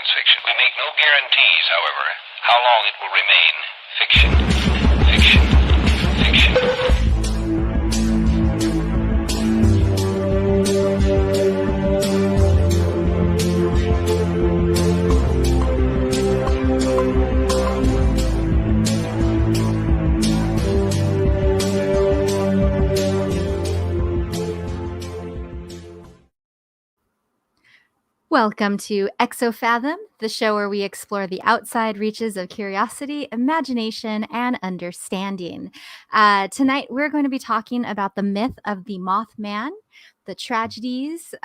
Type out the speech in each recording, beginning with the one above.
science fiction. We make no guarantees, however, how long it will remain fiction. Fiction. Fiction. Welcome to ExoFathom, the show where we explore the outside reaches of curiosity, imagination, and understanding. Tonight, we're going to be talking about the myth of the Mothman, the tragedies,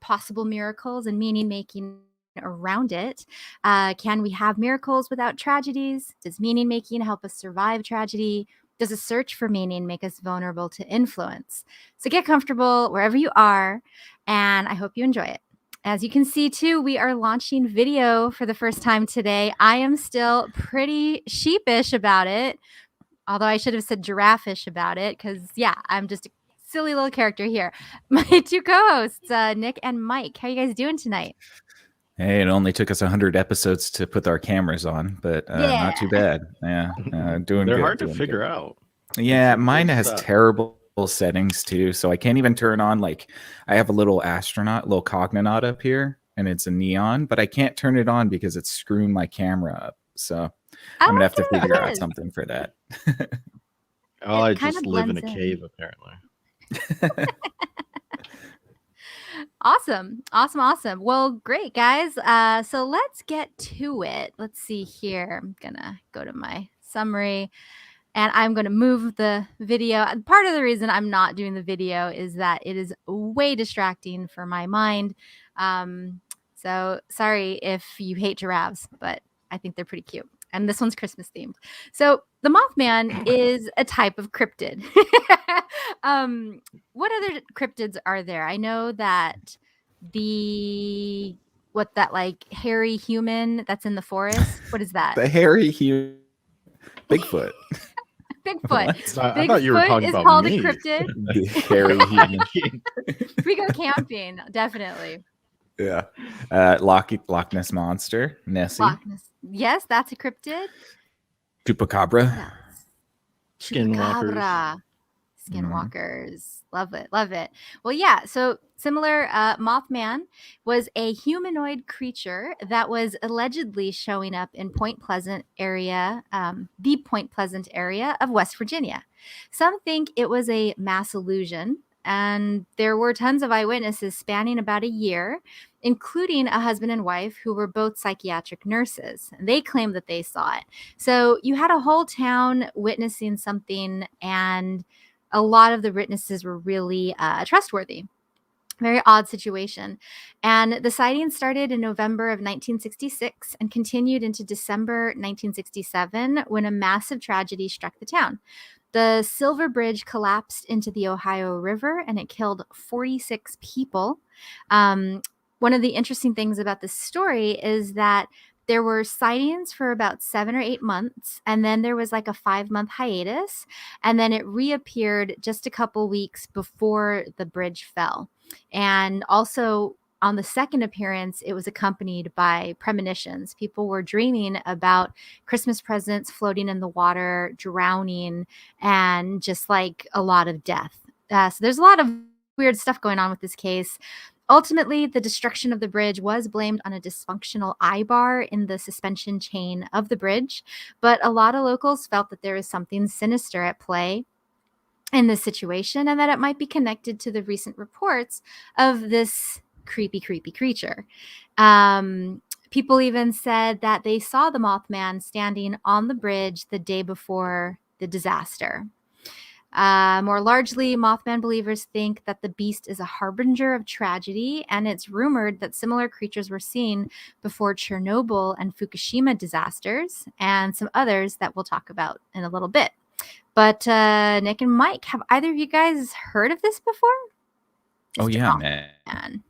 possible miracles, and meaning-making around it. Can we have miracles without tragedies? Does meaning-making help us survive tragedy? Does a search for meaning make us vulnerable to influence? So get comfortable wherever you are, and I hope you enjoy it. As you can see, too, we are launching video for the first time today. I am still pretty sheepish about it, although I should have said giraffe-ish about it because, yeah, I'm just a silly little character here. My two co-hosts, Nick and Mike, how are you guys doing tonight? Hey, it only took us 100 episodes to put our cameras on, but not too bad. Yeah, doing They're good. hard to figure out. Yeah, mine has terrible settings too, so I can't even turn on, like, I have a little cognaut up here, and it's a neon, but I can't turn it on because it's screwing my camera up. So I'm gonna have to figure out something for that. I just live in a cave, apparently. Awesome. Well, great, guys. So let's get to it. Let's see here. I'm gonna go to my summary. And I'm going to move the video. Part of the reason I'm not doing the video is that it is way distracting for my mind. So sorry if you hate giraffes, but I think they're pretty cute. And this one's Christmas themed. So the Mothman is a type of cryptid. What other cryptids are there? I know that like hairy human that's in the forest. What is that? The hairy human. Bigfoot. Bigfoot. I thought you were talking about called me. A cryptid. The hairy human. We go camping, definitely. Yeah. Loch Ness Monster. Nessie. Yes, that's a cryptid. Chupacabra. Skinwalkers. Skinwalkers. Love it. Well, yeah, so similar, Mothman was a humanoid creature that was allegedly showing up in Point Pleasant area, the Point Pleasant area of West Virginia. Some think it was a mass illusion, and there were tons of eyewitnesses spanning about a year, including a husband and wife who were both psychiatric nurses. They claimed that they saw it. So you had a whole town witnessing something, and a lot of the witnesses were really trustworthy. Very odd situation. And the sighting started in November of 1966 and continued into December 1967 when a massive tragedy struck the town. The Silver Bridge collapsed into the Ohio River and it killed 46 people. One of the interesting things about this story is that there were sightings for about 7 or 8 months, and then there was like a 5-month hiatus, and then it reappeared just a couple weeks before the bridge fell. And also on the second appearance, it was accompanied by premonitions. People were dreaming about Christmas presents floating in the water, drowning, and just like a lot of death. So there's a lot of weird stuff going on with this case. Ultimately, the destruction of the bridge was blamed on a dysfunctional eye bar in the suspension chain of the bridge, but a lot of locals felt that there was something sinister at play in this situation and that it might be connected to the recent reports of this creepy creature. People even said that they saw the Mothman standing on the bridge the day before the disaster. More largely, Mothman believers think that the beast is a harbinger of tragedy, and it's rumored that similar creatures were seen before Chernobyl and Fukushima disasters, and some others that we'll talk about in a little bit. But Nick and Mike, have either of you guys heard of this before? Oh, yeah, man.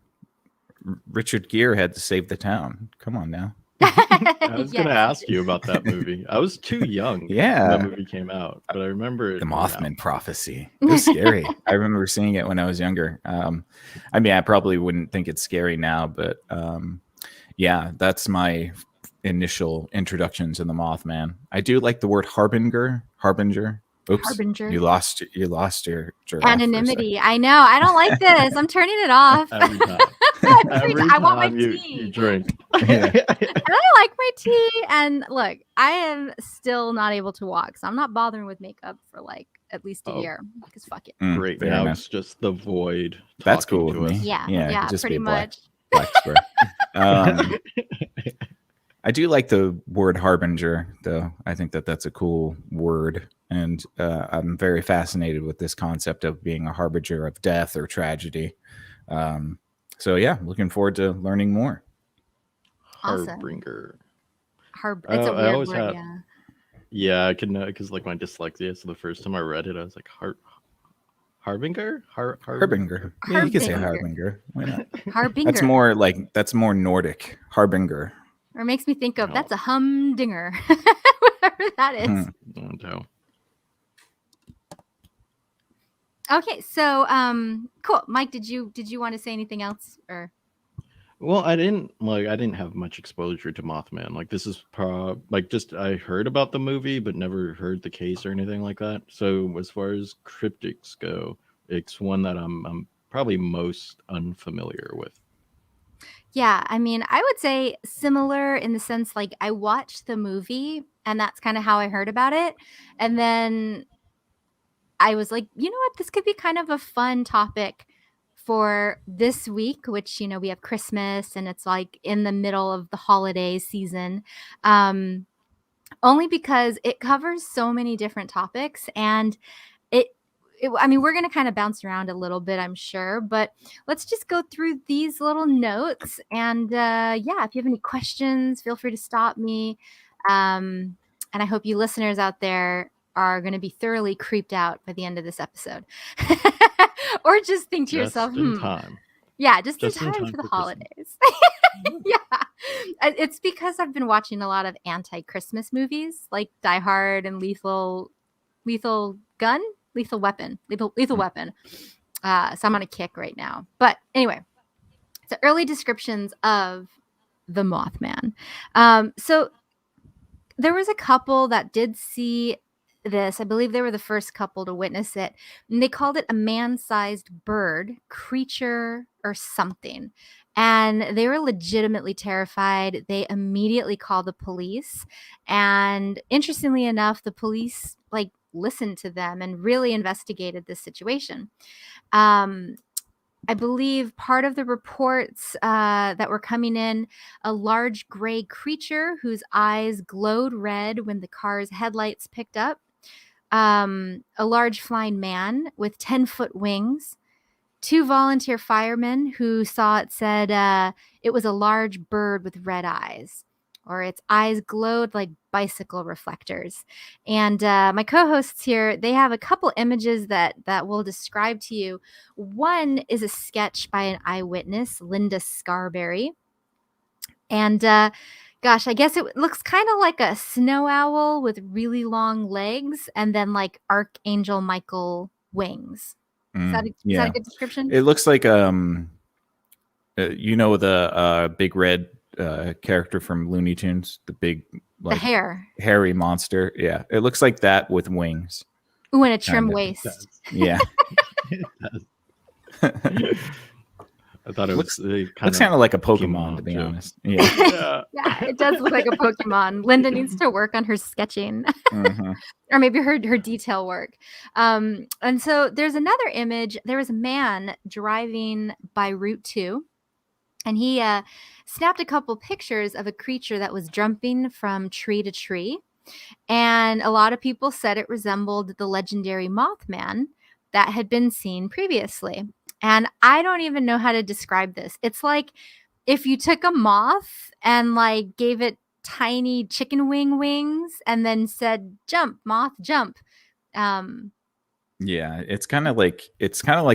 Richard Gere had to save the town. Come on now. I was going to ask you about that movie. I was too young when that movie came out, but I remember the Mothman prophecy. It was scary. I remember seeing it when I was younger. I mean, I probably wouldn't think it's scary now, but Yeah, that's my initial introduction to the Mothman. I do like the word harbinger. Oops, Harbinger. you lost your anonymity. I know. I don't like this. I'm turning it off. Every time. I want my tea. You drink. And I like my tea. And look, I am still not able to walk, so I'm not bothering with makeup for like at least a year. Because fuck it. Great. Now it's just the void. That's cool with me. Yeah, just pretty much. Black square. I do like the word harbinger, though. I think that's a cool word. And I'm very fascinated with this concept of being a harbinger of death or tragedy. So, yeah, looking forward to learning more. Awesome. Harbinger. It's a weird word, yeah. Yeah, I can know because like my dyslexia. So the first time I read it, I was like, harbinger? Harbinger. Yeah, you can say harbinger. Why not? Harbinger. That's more Nordic. Harbinger. Or makes me think of that's a humdinger. Whatever that is. No. Okay, so cool. Mike, did you want to say anything else or? Well, I didn't have much exposure to Mothman. Like this is I heard about the movie but never heard the case or anything like that. So as far as cryptids go, it's one that I'm probably most unfamiliar with. Yeah, I mean, I would say similar in the sense like I watched the movie and that's kind of how I heard about it. And then I was like, you know what, this could be kind of a fun topic for this week, which, we have Christmas and it's like in the middle of the holiday season. Only because it covers so many different topics and I mean, we're going to kind of bounce around a little bit, I'm sure, but let's just go through these little notes. And if you have any questions, feel free to stop me. And I hope you listeners out there are going to be thoroughly creeped out by the end of this episode. Or just think to yourself, in time. Yeah, just in time for the holidays. Yeah. It's because I've been watching a lot of anti-Christmas movies like Die Hard and Lethal Weapon. So I'm on a kick right now. But anyway, so early descriptions of the Mothman. So there was a couple that did see this. I believe they were the first couple to witness it. And they called it a man-sized bird, creature, or something. And they were legitimately terrified. They immediately called the police. And interestingly enough, the police listened to them and really investigated this situation. I believe part of the reports that were coming in, a large gray creature whose eyes glowed red when the car's headlights picked up, a large flying man with 10-foot wings, 2 volunteer firemen who saw it said it was a large bird with red eyes, or its eyes glowed like bicycle reflectors. And my co-hosts here, they have a couple images that we'll describe to you. One is a sketch by an eyewitness, Linda Scarberry. And gosh, I guess it looks kind of like a snow owl with really long legs and then like Archangel Michael wings. Is that a good description? It looks like the big red character from Looney Tunes, the big the hairy monster. Yeah, it looks like that with wings. Ooh, and a trim waist. Yeah. I thought it looks kind of like a Pokemon, to be honest. Yeah. Yeah, it does look like a Pokemon. Linda needs to work on her sketching, or maybe her detail work. And so there's another image. There was a man driving by Route 2, and he snapped a couple pictures of a creature that was jumping from tree to tree. And a lot of people said it resembled the legendary Mothman that had been seen previously. And I don't even know how to describe this. It's like if you took a moth and gave it tiny chicken wings and then said, "Jump, moth, jump." Yeah, it's kind of like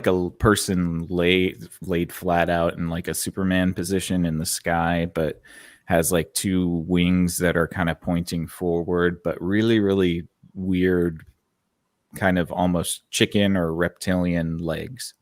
a person laid flat out in like a Superman position in the sky, but has like 2 wings that are kind of pointing forward, but really, really weird, kind of almost chicken or reptilian legs.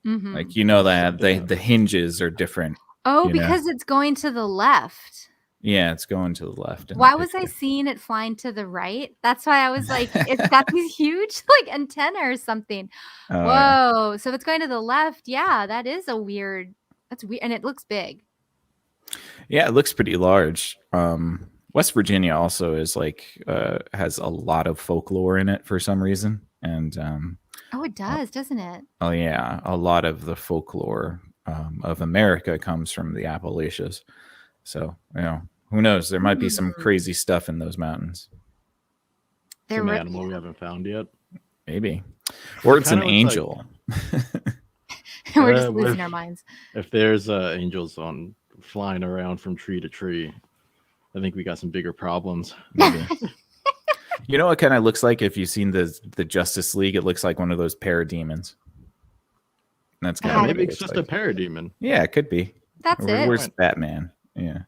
Like that the hinges are different Oh, You know? because it's going to the left. Yeah, it's going to the left. In the Why was I picture. seeing it flying to the right? That's why I was like, it's got these huge like antenna or something. Oh, yeah. Whoa. So if it's going to the left, yeah, that is a weird. That's weird, and it looks big. Yeah, it looks pretty large. West Virginia also is like has a lot of folklore in it for some reason, and Oh, it does, doesn't it? oh yeah, a lot of the folklore of America comes from the Appalachians. So who knows? There might be some crazy stuff in those mountains. Some animal we haven't found yet. Maybe, or it's an kinda looks angel. We're just losing our minds. If there's angels on flying around from tree to tree, I think we got some bigger problems. Maybe. You know what kind of looks like if you've seen the Justice League? It looks like one of those parademons. That's kind of maybe it's just a parademon. Yeah, it could be. That's it. Where's Batman? Yeah.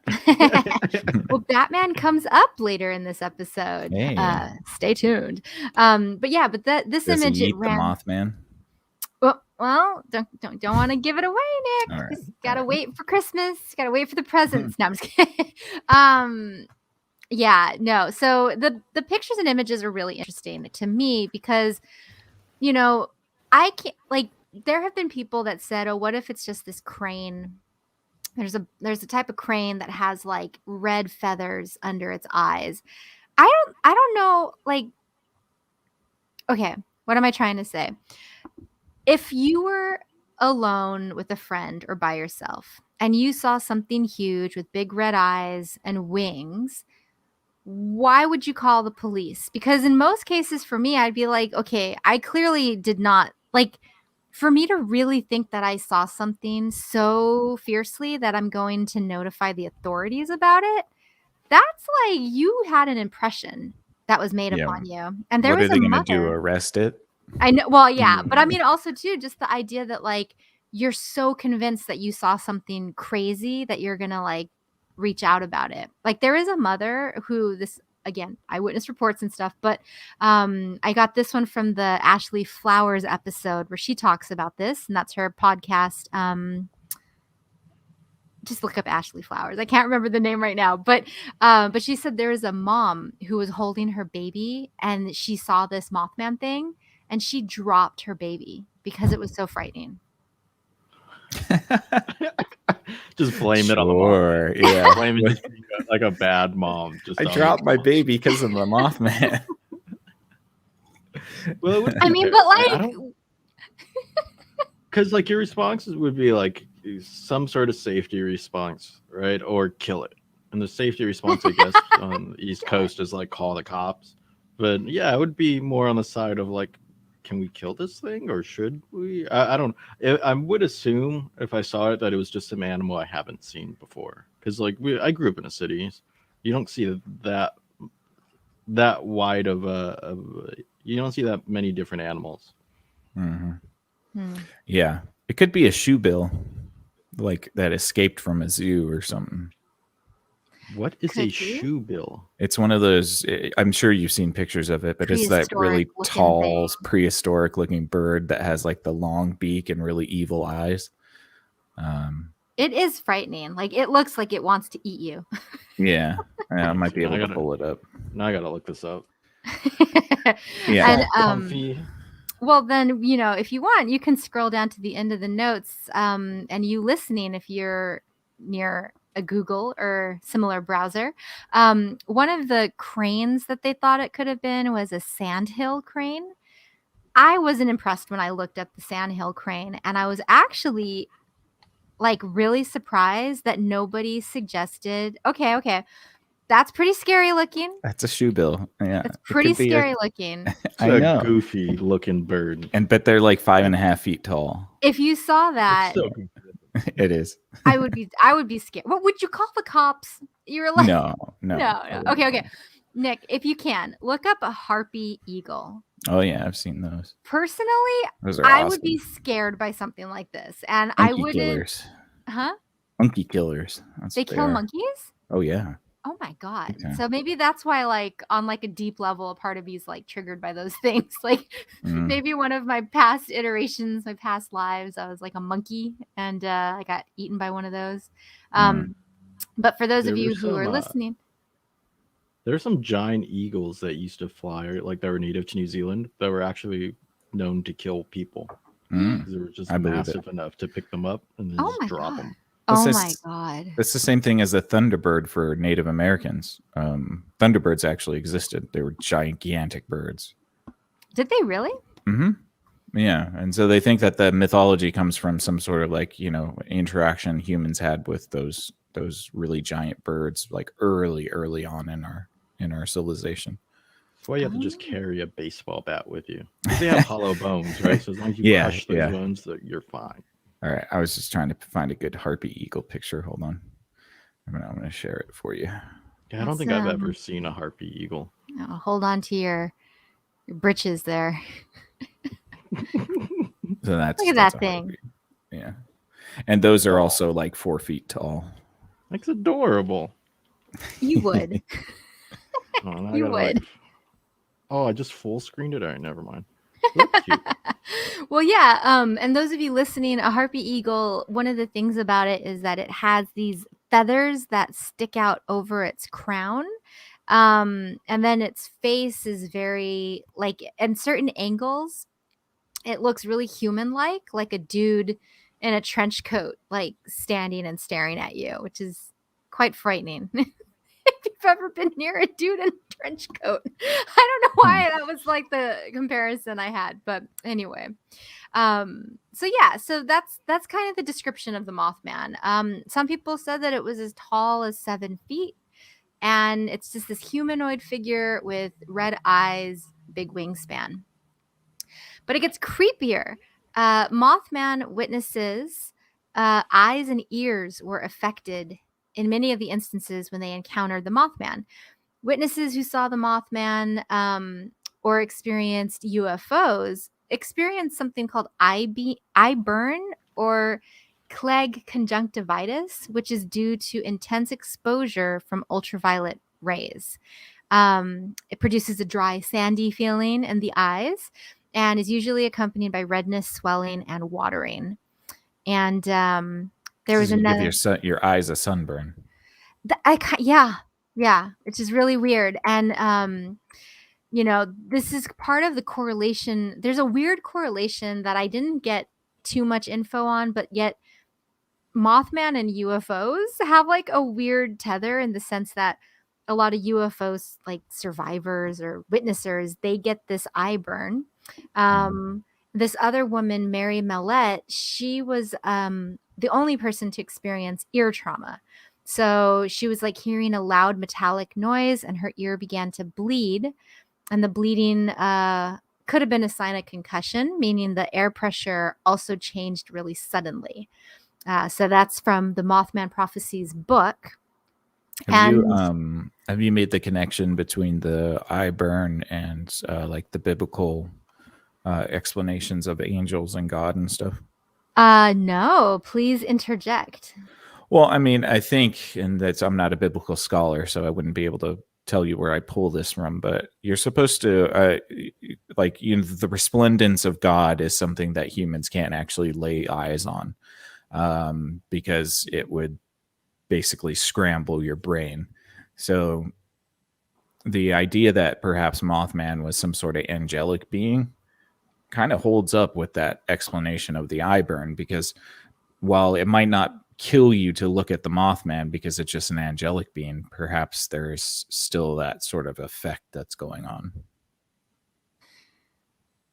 Well, Batman comes up later in this episode. Hey. Stay tuned. But yeah, but this Does image he it eat ran. the Mothman? Well, don't want to give it away, Nick. All right. Gotta wait for Christmas. Gotta wait for the presents. No, I'm just kidding. Yeah, no. So the pictures and images are really interesting to me because, I can't like. There have been people that said, "Oh, what if it's just this crane?" There's a type of crane that has like red feathers under its eyes. I don't know. Like, okay, what am I trying to say? If you were alone with a friend or by yourself and you saw something huge with big red eyes and wings, why would you call the police? Because in most cases for me, I'd be like, okay, I clearly did not like for me to really think that I saw something so fiercely that I'm going to notify the authorities about it. That's like you had an impression that was made upon you. And there what was are they a going to do? mother. Arrest it? I know. Well, yeah, but I mean, also too, just the idea that like you're so convinced that you saw something crazy that you're gonna like reach out about it. Like there is a mother who this again, eyewitness reports and stuff, but I got this one from the Ashley Flowers episode where she talks about this, and that's her podcast. Just look up Ashley Flowers. I can't remember the name right now, but she said there was a mom who was holding her baby and she saw this Mothman thing. And she dropped her baby because it was so frightening. Just blame it on the mom. Yeah. Blame it like a bad mom. I dropped my baby because of the Mothman. Well, I mean, but like, because like your responses would be like some sort of safety response, right? Or kill it. And the safety response, I guess, on the East Coast is like call the cops. But yeah, it would be more on the side of like, can we kill this thing or should we? I don't. I would assume if I saw it that it was just some animal I haven't seen before. Because like I grew up in a city, you don't see that wide of you don't see that many different animals. Mm-hmm. Yeah, it could be a shoebill, like that escaped from a zoo or something. What is a shoebill? It's one of those. I'm sure you've seen pictures of it, but it's that really tall, prehistoric-looking bird that has like the long beak and really evil eyes. It is frightening. Like it looks like it wants to eat you. Yeah, I might be able to pull it up. Now I gotta look this up. Yeah. And, well, then if you want, you can scroll down to the end of the notes, and you listening if you're near a Google or similar browser. One of the cranes that they thought it could have been was a sandhill crane. I wasn't impressed when I looked up the sandhill crane, and I was actually like really surprised that nobody suggested, okay, that's pretty scary looking. That's a shoebill. Yeah, it's pretty scary looking. I know. Goofy looking bird, but they're like 5.5 feet tall. If you saw that, it is. I would be scared. What would you call the cops? You're like no. Okay. Nick, if you can look up a harpy eagle. Oh yeah, I've seen those. Personally, those are I awesome. would be scared by something like this, and monkey I wouldn't. Killers. Huh? Monkey killers. They kill monkeys? Oh yeah. Oh my God. Okay. So maybe that's why, like, on like a deep level, a part of me is like triggered by those things. Like Mm. maybe one of my past iterations, my past lives, I was like a monkey and I got eaten by one of those. But for those of There you were who are some, listening, There are some giant eagles that used to fly, like that were native to New Zealand, that were actually known to kill people because they were just I believe it. massive enough to pick them up and then oh just my drop God. them. Oh That's my just- God. That's the same thing as the thunderbird for Native Americans. Thunderbirds actually existed. They were gigantic birds. Did they really? Yeah, and so they think that the mythology comes from some sort of like, you know, interaction humans had with those really giant birds, like early on in our civilization. That's why you have to just carry a baseball bat with you. 'Cause they have hollow bones, right? So as long as you crush those bones, you're fine. All right, I was just trying to find a good harpy eagle picture. Hold on, I'm gonna share it for you. Yeah, I don't think I've ever Awesome. seen a harpy eagle. Oh, hold on to your britches there. So that's Look at that's that a thing. harpy. Yeah, and those are also like 4 feet tall. That's adorable. You would. Oh, now I You gotta, would. oh, I just full screened it. All right, never mind. That's cute. Well, yeah. And those of you listening, a harpy eagle, one of the things about it is that it has these feathers that stick out over its crown. And then its face is very like in certain angles, it looks really human like a dude in a trench coat, like standing and staring at you, which is quite frightening. If you've ever been near a dude in a trench coat. I don't know why that was like the comparison I had, but anyway. So yeah, so that's kind of the description of the Mothman. Some people said that it was as tall as 7 feet, and it's just this humanoid figure with red eyes, big wingspan. But it gets creepier. Mothman witnesses' eyes and ears were affected in many of the instances when they encountered the Mothman. Witnesses who saw the Mothman or experienced UFOs experienced something called eye burn or Clegg conjunctivitis, which is due to intense exposure from ultraviolet rays. It produces a dry, sandy feeling in the eyes and is usually accompanied by redness, swelling, and watering. And there was another. Give your eyes a sunburn. Yeah, which is really weird. And you know, this is part of the correlation. There's a weird correlation that I didn't get too much info on, but yet Mothman and UFOs have like a weird tether in the sense that a lot of UFOs, like survivors or witnessers, they get this eye burn. This other woman, Mary Mellette, she was the only person to experience ear trauma. So she was like hearing a loud metallic noise and her ear began to bleed. And the bleeding could have been a sign of concussion, meaning the air pressure also changed really suddenly. So that's from the Mothman Prophecies book. Have you made the connection between the eye burn and like the biblical explanations of angels and God and stuff? No, please interject. Well, I mean, I think, and I'm not a biblical scholar, so I wouldn't be able to tell you where I pull this from, but you're supposed to, like, you know, the resplendence of God is something that humans can't actually lay eyes on, because it would basically scramble your brain. So the idea that perhaps Mothman was some sort of angelic being kind of holds up with that explanation of the eye burn, because while it might not kill you to look at the Mothman because it's just an angelic being, perhaps there's still that sort of effect that's going on.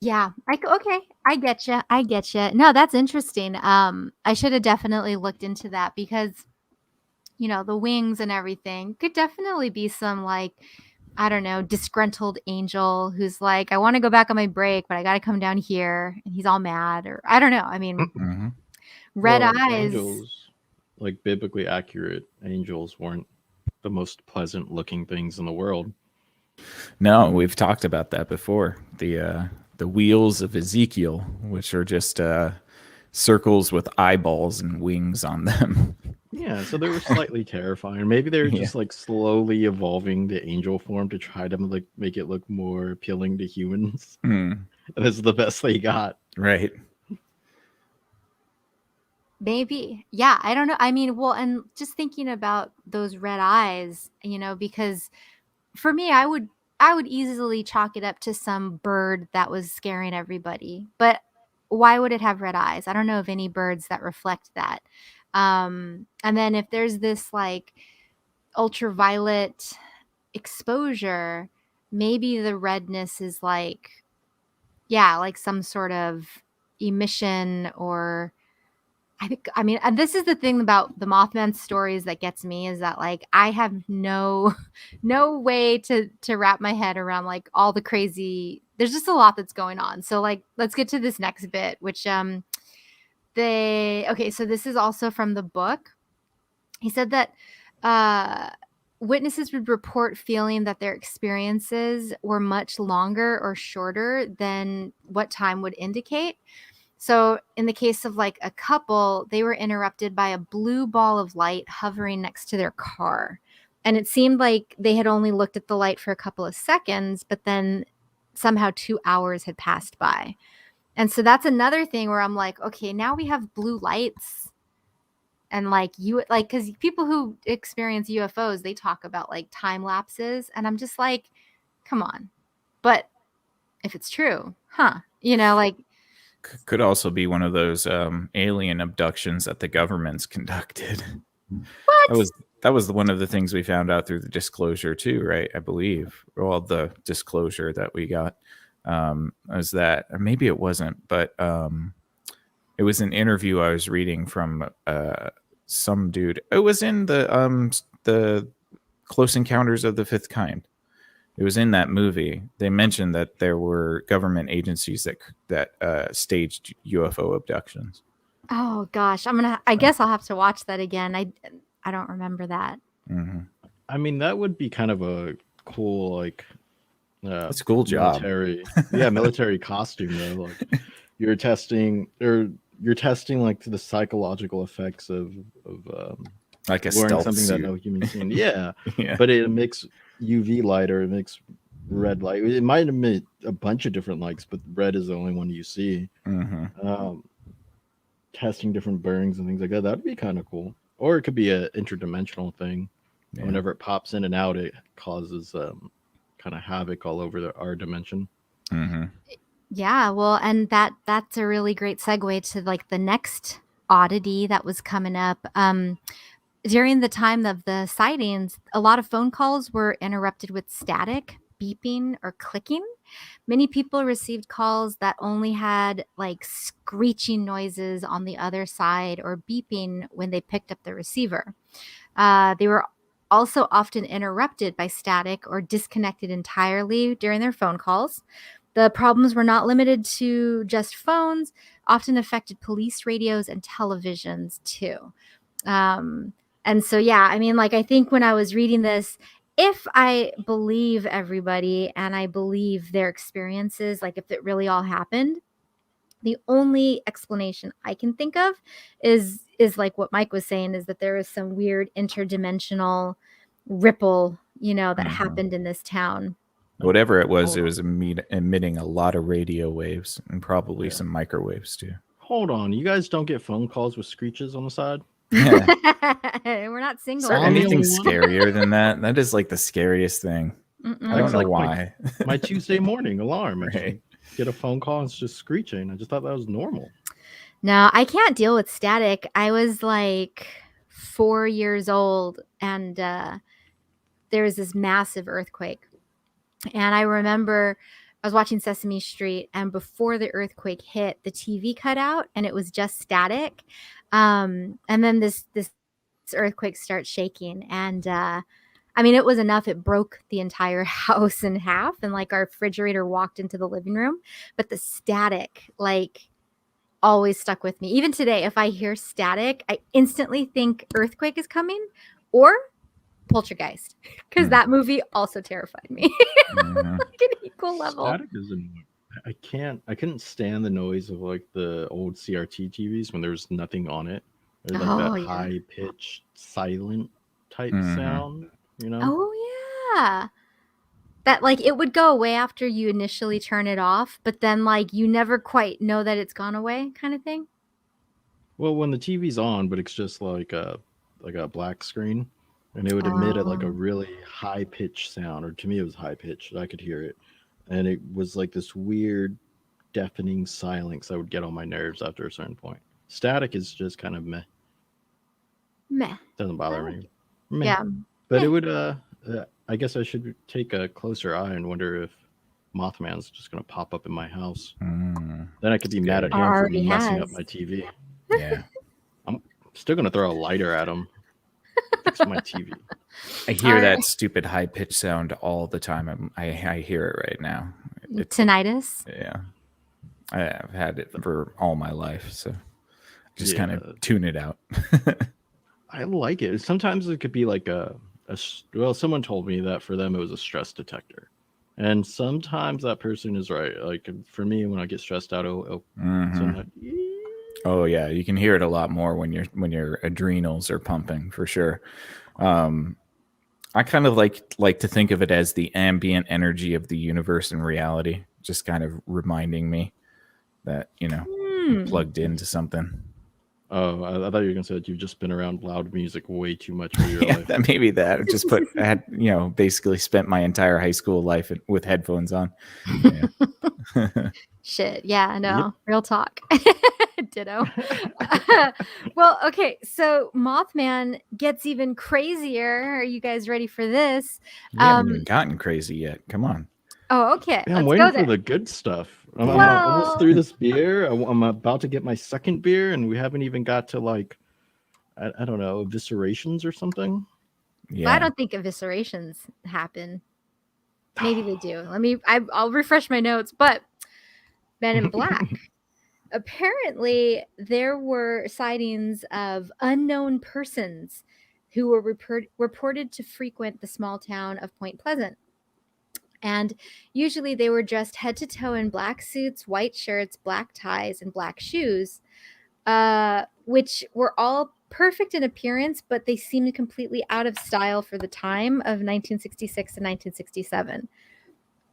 Yeah. Okay. I get you. No, that's interesting. I should have definitely looked into that because, you know, the wings and everything could definitely be some like, I don't know, disgruntled angel who's like, I want to go back on my break, but I got to come down here. And he's all mad, or I don't know. I mean, red eyes. Angels, like biblically accurate angels, weren't the most pleasant looking things in the world. No, we've talked about that before. The wheels of Ezekiel, which are just circles with eyeballs and wings on them. Yeah, Yeah, so they were slightly terrifying. Maybe they were Yeah. just like slowly evolving the angel form to try to like make it look more appealing to humans. Hmm. And this is the best they got. Right. Maybe. Yeah, I don't know. I mean, well, and just thinking about those red eyes, because for me, I would easily chalk it up to some bird that was scaring everybody. But why would it have red eyes? I don't know of any birds that reflect that. And then if there's this like ultraviolet exposure, maybe the redness is like, yeah, like some sort of emission or I mean, and this is the thing about the Mothman stories that gets me is that like I have no way to wrap my head around like all the crazy. There's just a lot that's going on. So like let's get to this next bit, which so this is also from the book. He said that witnesses would report feeling that their experiences were much longer or shorter than what time would indicate. So in the case of like a couple, they were interrupted by a blue ball of light hovering next to their car. And it seemed like they had only looked at the light for a couple of seconds, but then somehow 2 hours had passed by. And so that's another thing where I'm like, okay, now we have blue lights. And like because people who experience UFOs, they talk about like time lapses. And I'm just like, come on. But if it's true, like, Could also be one of those alien abductions that the government's conducted. what? That was one of the things we found out through the disclosure too, right? I believe. Well, the disclosure that we got was that, or maybe it wasn't, but it was an interview I was reading from some dude. It was in the Close Encounters of the Fifth Kind. It was in that movie. They mentioned that there were government agencies that staged UFO abductions. Oh gosh, I guess I'll have to watch that again. I don't remember that. Mm-hmm. I mean, that would be kind of a cool like. That's a cool job. Military costume though. Like you're testing like the psychological effects of like a wearing stealth something suit. that no human seen. Yeah, Yeah. but it emits UV light or it emits red light. It might emit a bunch of different lights, but red is the only one you see. Mm-hmm. Testing different burns and things like that. That'd be kind of cool. Or it could be an interdimensional thing. Yeah. Whenever it pops in and out, it causes kind of havoc all over our dimension. Mm-hmm. Yeah, well, and that's a really great segue to like the next oddity that was coming up. During the time of the sightings, a lot of phone calls were interrupted with static, beeping, or clicking. Many people received calls that only had like screeching noises on the other side or beeping when they picked up the receiver. They were also often interrupted by static or disconnected entirely during their phone calls. The problems were not limited to just phones, often affected police radios and televisions too. And so, yeah, I mean, like, I think when I was reading this, if I believe everybody and I believe their experiences, like if it really all happened, the only explanation I can think of is like what Mike was saying, is that there was some weird interdimensional ripple, that happened in this town. Whatever it was emitting a lot of radio waves and probably some microwaves too. Hold on, you guys don't get phone calls with screeches on the side? Yeah. We're not single. So anything scarier than that? That is like the scariest thing. I don't know why. My Tuesday morning alarm. Right. Get a phone call and it's just screeching. I just thought that was normal. No, I can't deal with static. I was like 4 years old and there was this massive earthquake. And I remember I was watching Sesame Street, and before the earthquake hit, the TV cut out and it was just static. And then this earthquake starts shaking. And I mean, it was enough. It broke the entire house in half. And like our refrigerator walked into the living room. But the static, like, always stuck with me. Even today, if I hear static, I instantly think earthquake is coming or Poltergeist, because that movie also terrified me. Like an equal level. Static is annoying. I couldn't stand the noise of like the old CRT TVs when there was nothing on it. Or like Oh that yeah. high pitched silent type Mhm. sound, you know? Oh yeah. That like it would go away after you initially turn it off, but then like you never quite know that it's gone away kind of thing. Well, when the TV's on, but it's just like a black screen, and it would emit at like a Oh. really high pitched sound, or to me it was high pitched. I could hear it, and it was like this weird, deafening silence that would get on my nerves after a certain point. Static is just kind of meh, Meh. doesn't I bother like me, it. meh. Yeah. But it Meh. would I guess I should take a closer eye and wonder if Mothman's just gonna pop up in my house. Then I could be mad at Scary. him for Already messing up has. my TV. Yeah. I'm still gonna throw a lighter at him. Fix my TV. I hear Alright. that stupid high pitched sound all the time. I hear it right now. It's Tinnitus. yeah. I've had it for all my life, so just kind Yeah. of tune it out. I like it. Sometimes it could be like well, someone told me that for them it was a stress detector. And sometimes that person is right. Like for me, when I get stressed out, it'll Mhm. so I'm like, Oh yeah, you can hear it a lot more when your adrenals are pumping for sure. I kind of like to think of it as the ambient energy of the universe and reality, just kind of reminding me that I'm plugged into something. oh, I thought you were gonna say that you've just been around loud music way too much for your Yeah, life. that maybe that. I had basically spent my entire high school life with headphones on. Yeah. Shit. Yeah, no. Yep. Real talk. Ditto. Well, okay. So Mothman gets even crazier. Are you guys ready for this? We haven't even gotten crazy yet. Come on. Oh, okay. Yeah, I'm Let's waiting go for there. the good stuff. I'm Yeah. almost through this beer. I'm about to get my second beer, and we haven't even got to like, I don't know, eviscerations or something. Yeah. I don't think eviscerations happen. Maybe they do. I'll refresh my notes, but Men in Black. Apparently, there were sightings of unknown persons who were reported to frequent the small town of Point Pleasant. And usually they were dressed head to toe in black suits, white shirts, black ties, and black shoes, which were all perfect in appearance, but they seemed completely out of style for the time of 1966 to 1967.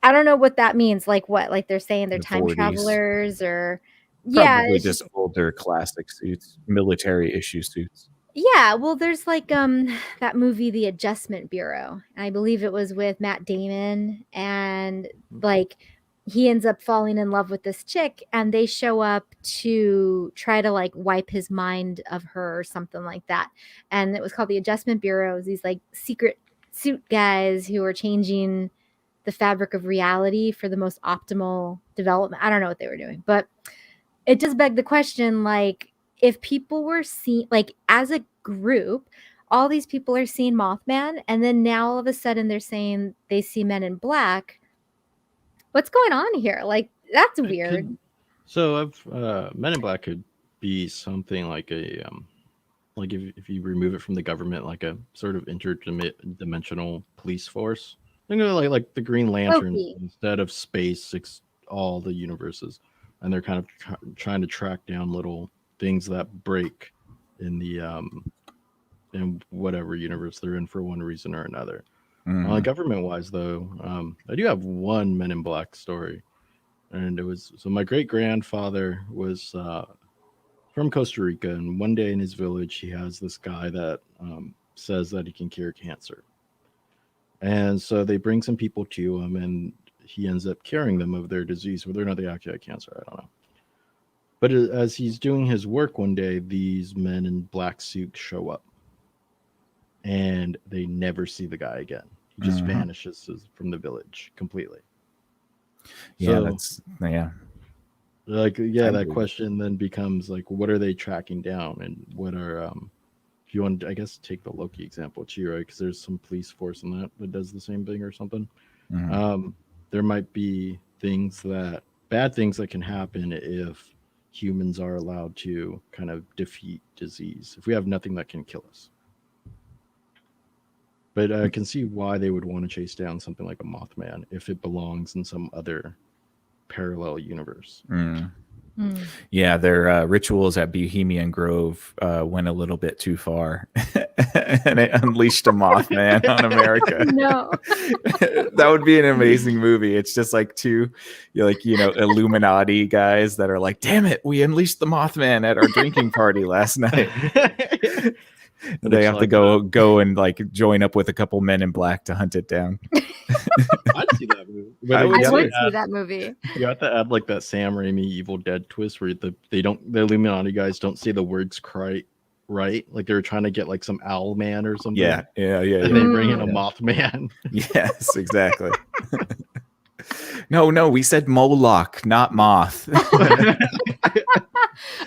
I don't know what that means. Like what? Like they're saying they're The time 40s. travelers or yeah, Probably it's just older classic suits, military issue suits. yeah, well there's like that movie The Adjustment Bureau. And I believe it was with Matt Damon and like he ends up falling in love with this chick and they show up to try to like wipe his mind of her or something like that. And it was called The Adjustment Bureau. It was these like secret suit guys who are changing the fabric of reality for the most optimal development. I don't know what they were doing, but it does beg the question, like, if people were seeing, like, as a group, all these people are seeing Mothman, and then now all of a sudden they're saying they see Men in Black. What's going on here? Like, that's weird. So Men in Black could be something like a like if you remove it from the government, like a sort of interdimensional police force. Think of it like the Green Lantern Loki. instead of space, all the universes, and they're kind of trying to track down little things that break in the in whatever universe they're in for one reason or another. Government wise, though, I do have one Men in Black story, and it was so my great grandfather was from Costa Rica, and one day in his village, he has this guy that says that he can cure cancer. And so they bring some people to him, and he ends up curing them of their disease, whether or not they actually had cancer, I don't know. But as he's doing his work one day, these men in black suits show up, and they never see the guy again. He just vanishes from the village completely. Yeah, That question then becomes like, what are they tracking down, and what are if you want, I guess, take the Loki example too, right? Because there's some police force in that does the same thing or something. There might be bad things that can happen if humans are allowed to kind of defeat disease. If we have nothing that can kill us. But I can see why they would want to chase down something like a Mothman if it belongs in some other parallel universe. Yeah, their rituals at Bohemian Grove went a little bit too far, and it unleashed a Mothman on America. No. That would be an amazing movie. It's just like two, Illuminati guys that are like, "Damn it, we unleashed the Mothman at our drinking party last night." They have to go and like join up with a couple men in black to hunt it down. I'd see that movie. I would see that movie. You have to add like that Sam Raimi Evil Dead twist where the Illuminati guys don't say the words right. Like they were trying to get like some owl man or something. Yeah. And they bring in a Mothman. Yes, exactly. No, we said Moloch, not moth.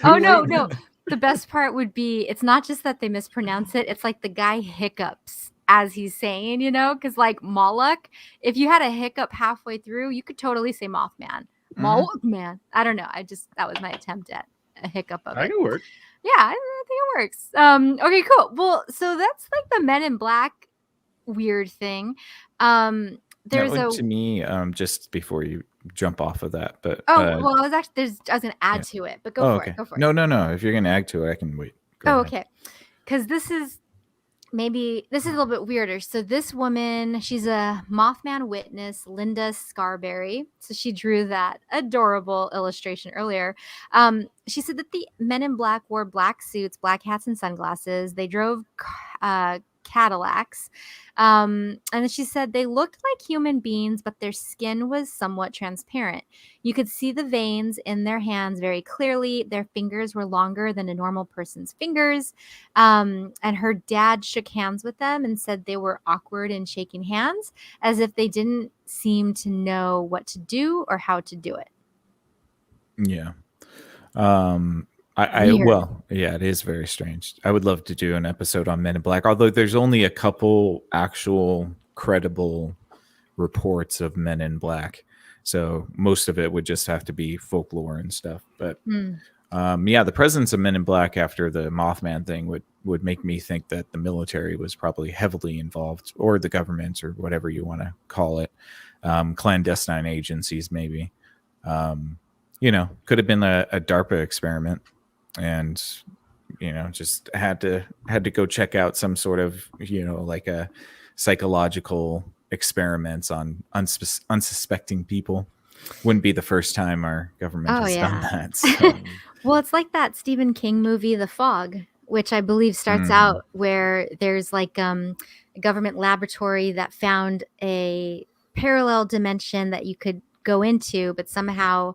Oh no. The best part would be it's not just that they mispronounce it, it's like the guy hiccups as he's saying, because like Moloch, if you had a hiccup halfway through, you could totally say Mothman. Moloch man. I don't know. That was my attempt at a hiccup of it. That could work. Yeah, I think it works. Okay, cool. Well, so that's like the Men in Black weird thing. To me, just before you jump off of that, but I was gonna add to it, but go for it. Go for it. No. If you're gonna add to it, I can wait. Go ahead. Okay. Because this is a little bit weirder. So this woman, she's a Mothman witness, Linda Scarberry. So she drew that adorable illustration earlier. She said that the Men in Black wore black suits, black hats, and sunglasses. They drove Cadillacs. And she said they looked like human beings, but their skin was somewhat transparent. You could see the veins in their hands very clearly. Their fingers were longer than a normal person's fingers. And her dad shook hands with them and said they were awkward in shaking hands, as if they didn't seem to know what to do or how to do it. Yeah. It is very strange. I would love to do an episode on Men in Black, although there's only a couple actual credible reports of Men in Black. So most of it would just have to be folklore and stuff. But the presence of Men in Black after the Mothman thing would make me think that the military was probably heavily involved, or the government, or whatever you want to call it, clandestine agencies maybe. Could have been a DARPA experiment. And just had to go check out some sort of like a psychological experiments on unsuspecting people. Wouldn't be the first time our government has done that. So. Well, it's like that Stephen King movie, The Fog, which I believe starts out where there's like a government laboratory that found a parallel dimension that you could go into, but somehow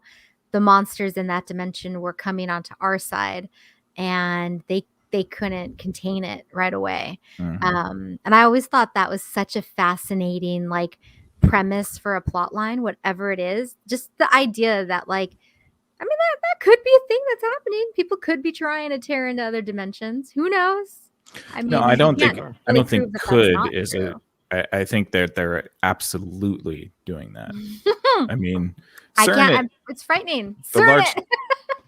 the monsters in that dimension were coming onto our side, and they couldn't contain it right away. And I always thought that was such a fascinating like premise for a plot line, whatever it is. Just the idea that that could be a thing that's happening. People could be trying to tear into other dimensions. Who knows? I don't think could is true. I think that they're absolutely doing that. It's frightening.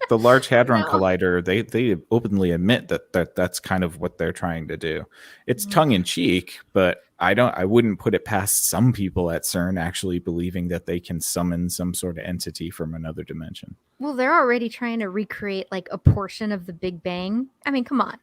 The Large Hadron Collider, they openly admit that that's kind of what they're trying to do. It's tongue in cheek, but I wouldn't put it past some people at CERN actually believing that they can summon some sort of entity from another dimension. Well, they're already trying to recreate like a portion of the Big Bang. I mean, come on.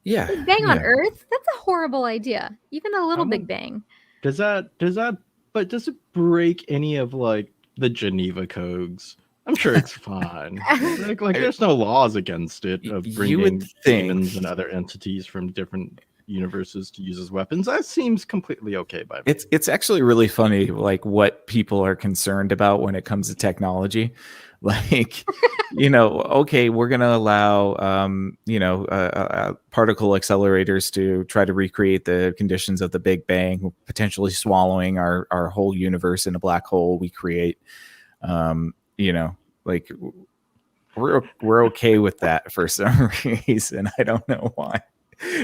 Yeah. Big Bang on Earth? That's a horrible idea. Even a little Big Bang. Does it break any of like the Geneva codes? I'm sure it's fine. like there's no laws against it of bringing demons and other entities from different universes to use as weapons. That seems completely okay by me. It's actually really funny, like what people are concerned about when it comes to technology. Like, okay, we're going to allow, particle accelerators to try to recreate the conditions of the Big Bang, potentially swallowing our whole universe in a black hole we create. Like we're okay with that for some reason. I don't know why,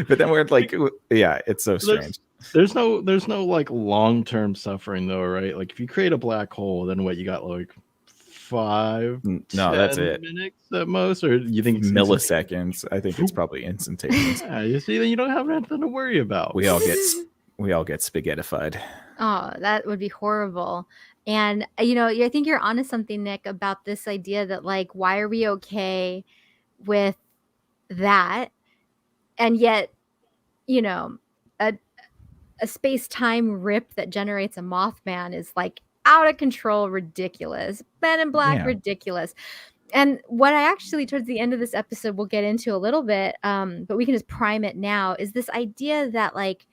but then we're like, it's so strange. There's no like long-term suffering though, right? Like if you create a black hole, then what you got like 5 that's it minutes at most, or you think it's milliseconds? I think it's probably instantaneous. Yeah, you see, then you don't have anything to worry about. We all get spaghettified. Oh, that would be horrible. And I think you're onto something, Nick, about this idea that like, why are we okay with that? And yet, a space-time rip that generates a Mothman is like out of control, ridiculous. Men in Black, Yeah. ridiculous. And what I actually, towards the end of this episode, we'll get into a little bit, but we can just prime it now, is this idea that like,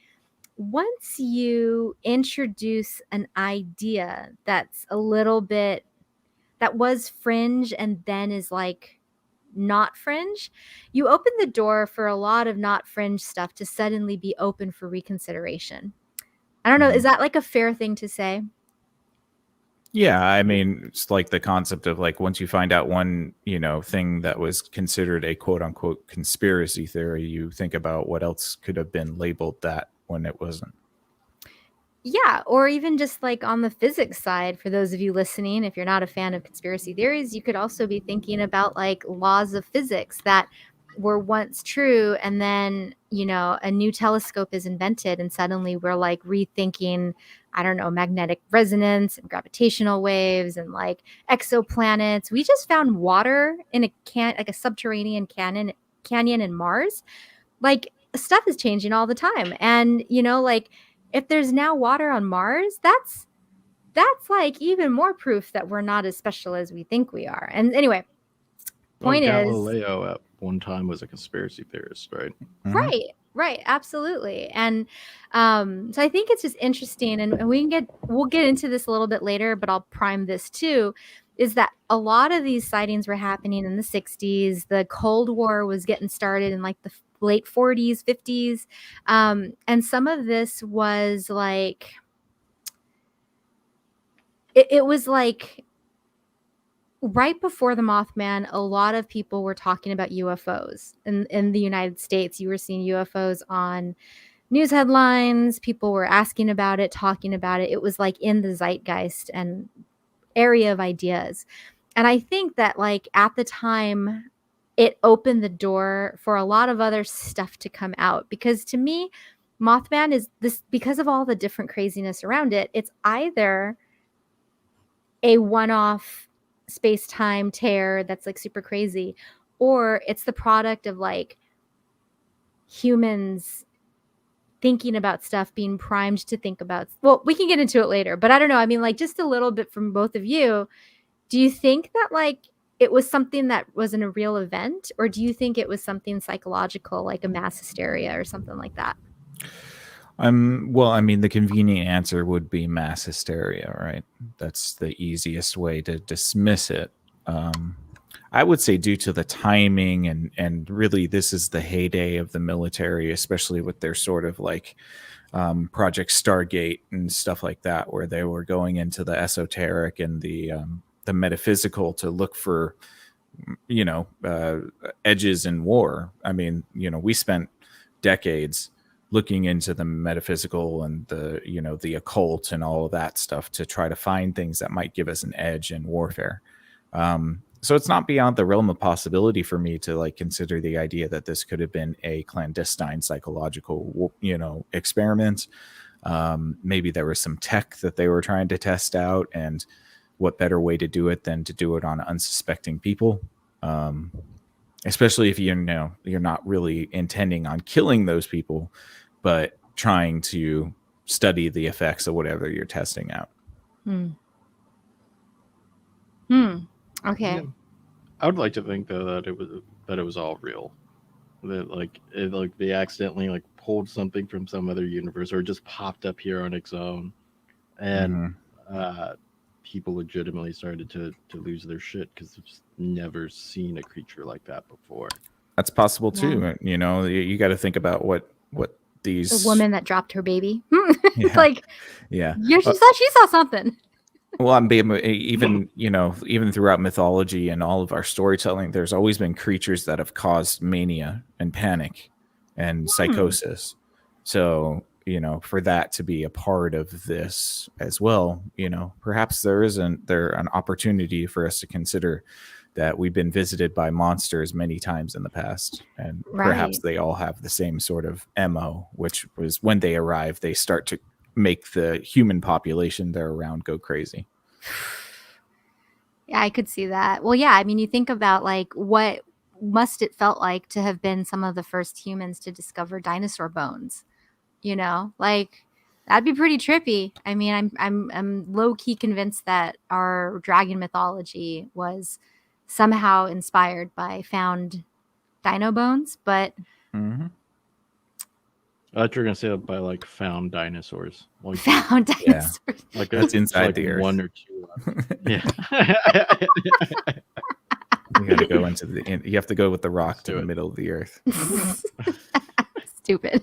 once you introduce an idea that's a little bit, that was fringe and then is like not fringe, you open the door for a lot of not fringe stuff to suddenly be open for reconsideration. I don't know. Is that like a fair thing to say? Yeah, I mean, it's like the concept of like, once you find out one, thing that was considered a quote unquote conspiracy theory, you think about what else could have been labeled that when it wasn't. Yeah, or even just like on the physics side, for those of you listening, if you're not a fan of conspiracy theories, you could also be thinking about like laws of physics that were once true, and then a new telescope is invented and suddenly we're like rethinking, I don't know, magnetic resonance and gravitational waves and like exoplanets. We just found water in like a subterranean canyon in Mars. Like, stuff is changing all the time, and like, if there's now water on Mars, that's like even more proof that we're not as special as we think we are. And anyway, point is, Galileo at one time was a conspiracy theorist, right? Mm-hmm. Right, absolutely. And so I think it's just interesting, and we'll get into this a little bit later, but I'll prime this too, is that a lot of these sightings were happening in the 60s. The Cold War was getting started in like the late 40s, 50s. And some of this was like, it was like right before the Mothman, a lot of people were talking about UFOs in the United States. You were seeing UFOs on news headlines. People were asking about it, talking about it. It was like in the zeitgeist and area of ideas. And I think that like at the time, it opened the door for a lot of other stuff to come out, because to me, Mothman is this, because of all the different craziness around it, it's either a one-off space-time tear that's like super crazy, or it's the product of like humans thinking about stuff, being primed to think about. Well, we can get into it later, but I don't know. I mean, like, just a little bit from both of you. Do you think that like it was something that wasn't a real event, or do you think it was something psychological, like a mass hysteria or something like that? Well, I mean, the convenient answer would be mass hysteria, right? That's the easiest way to dismiss it. I would say due to the timing and really this is the heyday of the military, especially with their sort of like Project Stargate and stuff like that, where they were going into the esoteric and the metaphysical to look for, edges in war. I mean, we spent decades looking into the metaphysical and the occult and all of that stuff to try to find things that might give us an edge in warfare. So it's not beyond the realm of possibility for me to like consider the idea that this could have been a clandestine psychological, experiment. Maybe there was some tech that they were trying to test out, and what better way to do it than to do it on unsuspecting people? Especially if you're not really intending on killing those people, but trying to study the effects of whatever you're testing out. Okay. Yeah. I would like to think though that it was all real. That they accidentally like pulled something from some other universe, or just popped up here on its own, and people legitimately started to lose their shit because they've just never seen a creature like that before. That's possible too. Yeah. You got to think about what these. The woman that dropped her baby. Yeah. Like, yeah, she thought she saw something. Well, I'm even throughout mythology and all of our storytelling, there's always been creatures that have caused mania and panic and psychosis. So, for that to be a part of this as well, perhaps there an opportunity for us to consider that we've been visited by monsters many times in the past, and perhaps they all have the same sort of MO, which was when they arrive, they start to make the human population they're around go crazy. Yeah, I could see that. Well, yeah, I mean, you think about like what must it felt like to have been some of the first humans to discover dinosaur bones, Like that'd be pretty trippy. I mean, I'm low key convinced that our dragon mythology was somehow inspired by found dino bones, but Mm-hmm. I thought you were gonna say that by like found dinosaurs, like found Yeah. dinosaurs. like That's there's, inside like the earth. one or two left. Yeah. You got to go into you have to go with the rock to do the it. middle of the earth. Stupid.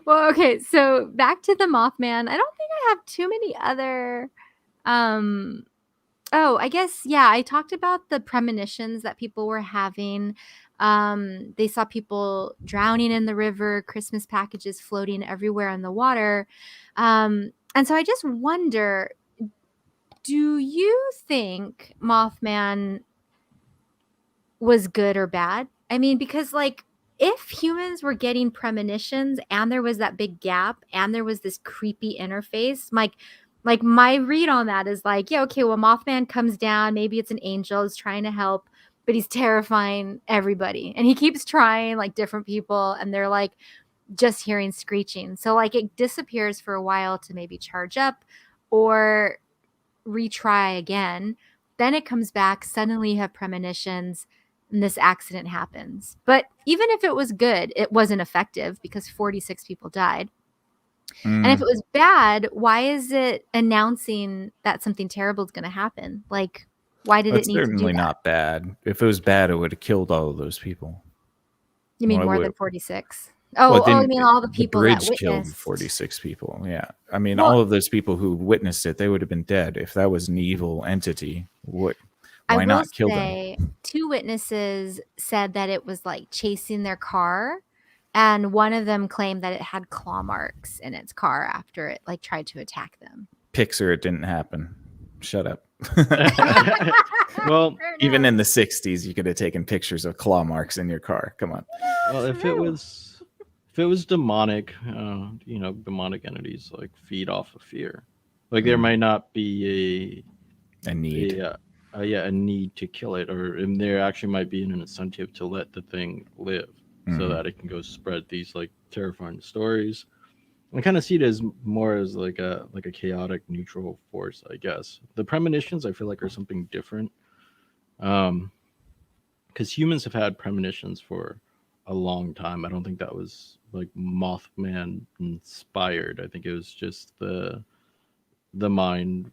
Well, okay, so back to the Mothman. I don't think I have too many other I guess yeah, I talked about the premonitions that people were having. They saw people drowning in the river, Christmas packages floating everywhere in the water. And so I just wonder, do you think Mothman was good or bad? I mean, because like if humans were getting premonitions and there was that big gap and there was this creepy interface, like my read on that is like, yeah, okay, well, Mothman comes down, maybe it's an angel, is trying to help, but he's terrifying everybody. And he keeps trying like different people and they're like just hearing screeching. So like it disappears for a while to maybe charge up or retry again. Then it comes back, suddenly you have premonitions and this accident happens. But even if it was good, it wasn't effective because 46 people died. And if it was bad, why is it announcing that something terrible is going to happen? Like, why did That's it need to do certainly that? not bad. If it was bad, it would have killed all of those people. You mean Why more would- than 46? Well, it I didn't- mean all the people that bridge killed witnessed. 46 people. Yeah, I mean, Well- all of those people who witnessed it, they would have been dead if that was an evil entity. Why not kill them? 2 witnesses said that it was like chasing their car, and one of them claimed that it had claw marks in its car after it like tried to attack them. Pixar, it didn't happen. Shut up. Well, Even in the 60s, you could have taken pictures of claw marks in your car. Come on. well, if it was demonic, demonic entities like feed off of fear. Like there might not be A need. a need to kill it, and there actually might be an incentive to let the thing live, so Mhm. that it can go spread these like terrifying stories. I kind of see it as more as like a chaotic neutral force, I guess. The premonitions I feel like are something different, because humans have had premonitions for a long time. I don't think that was like Mothman inspired. I think it was just the mind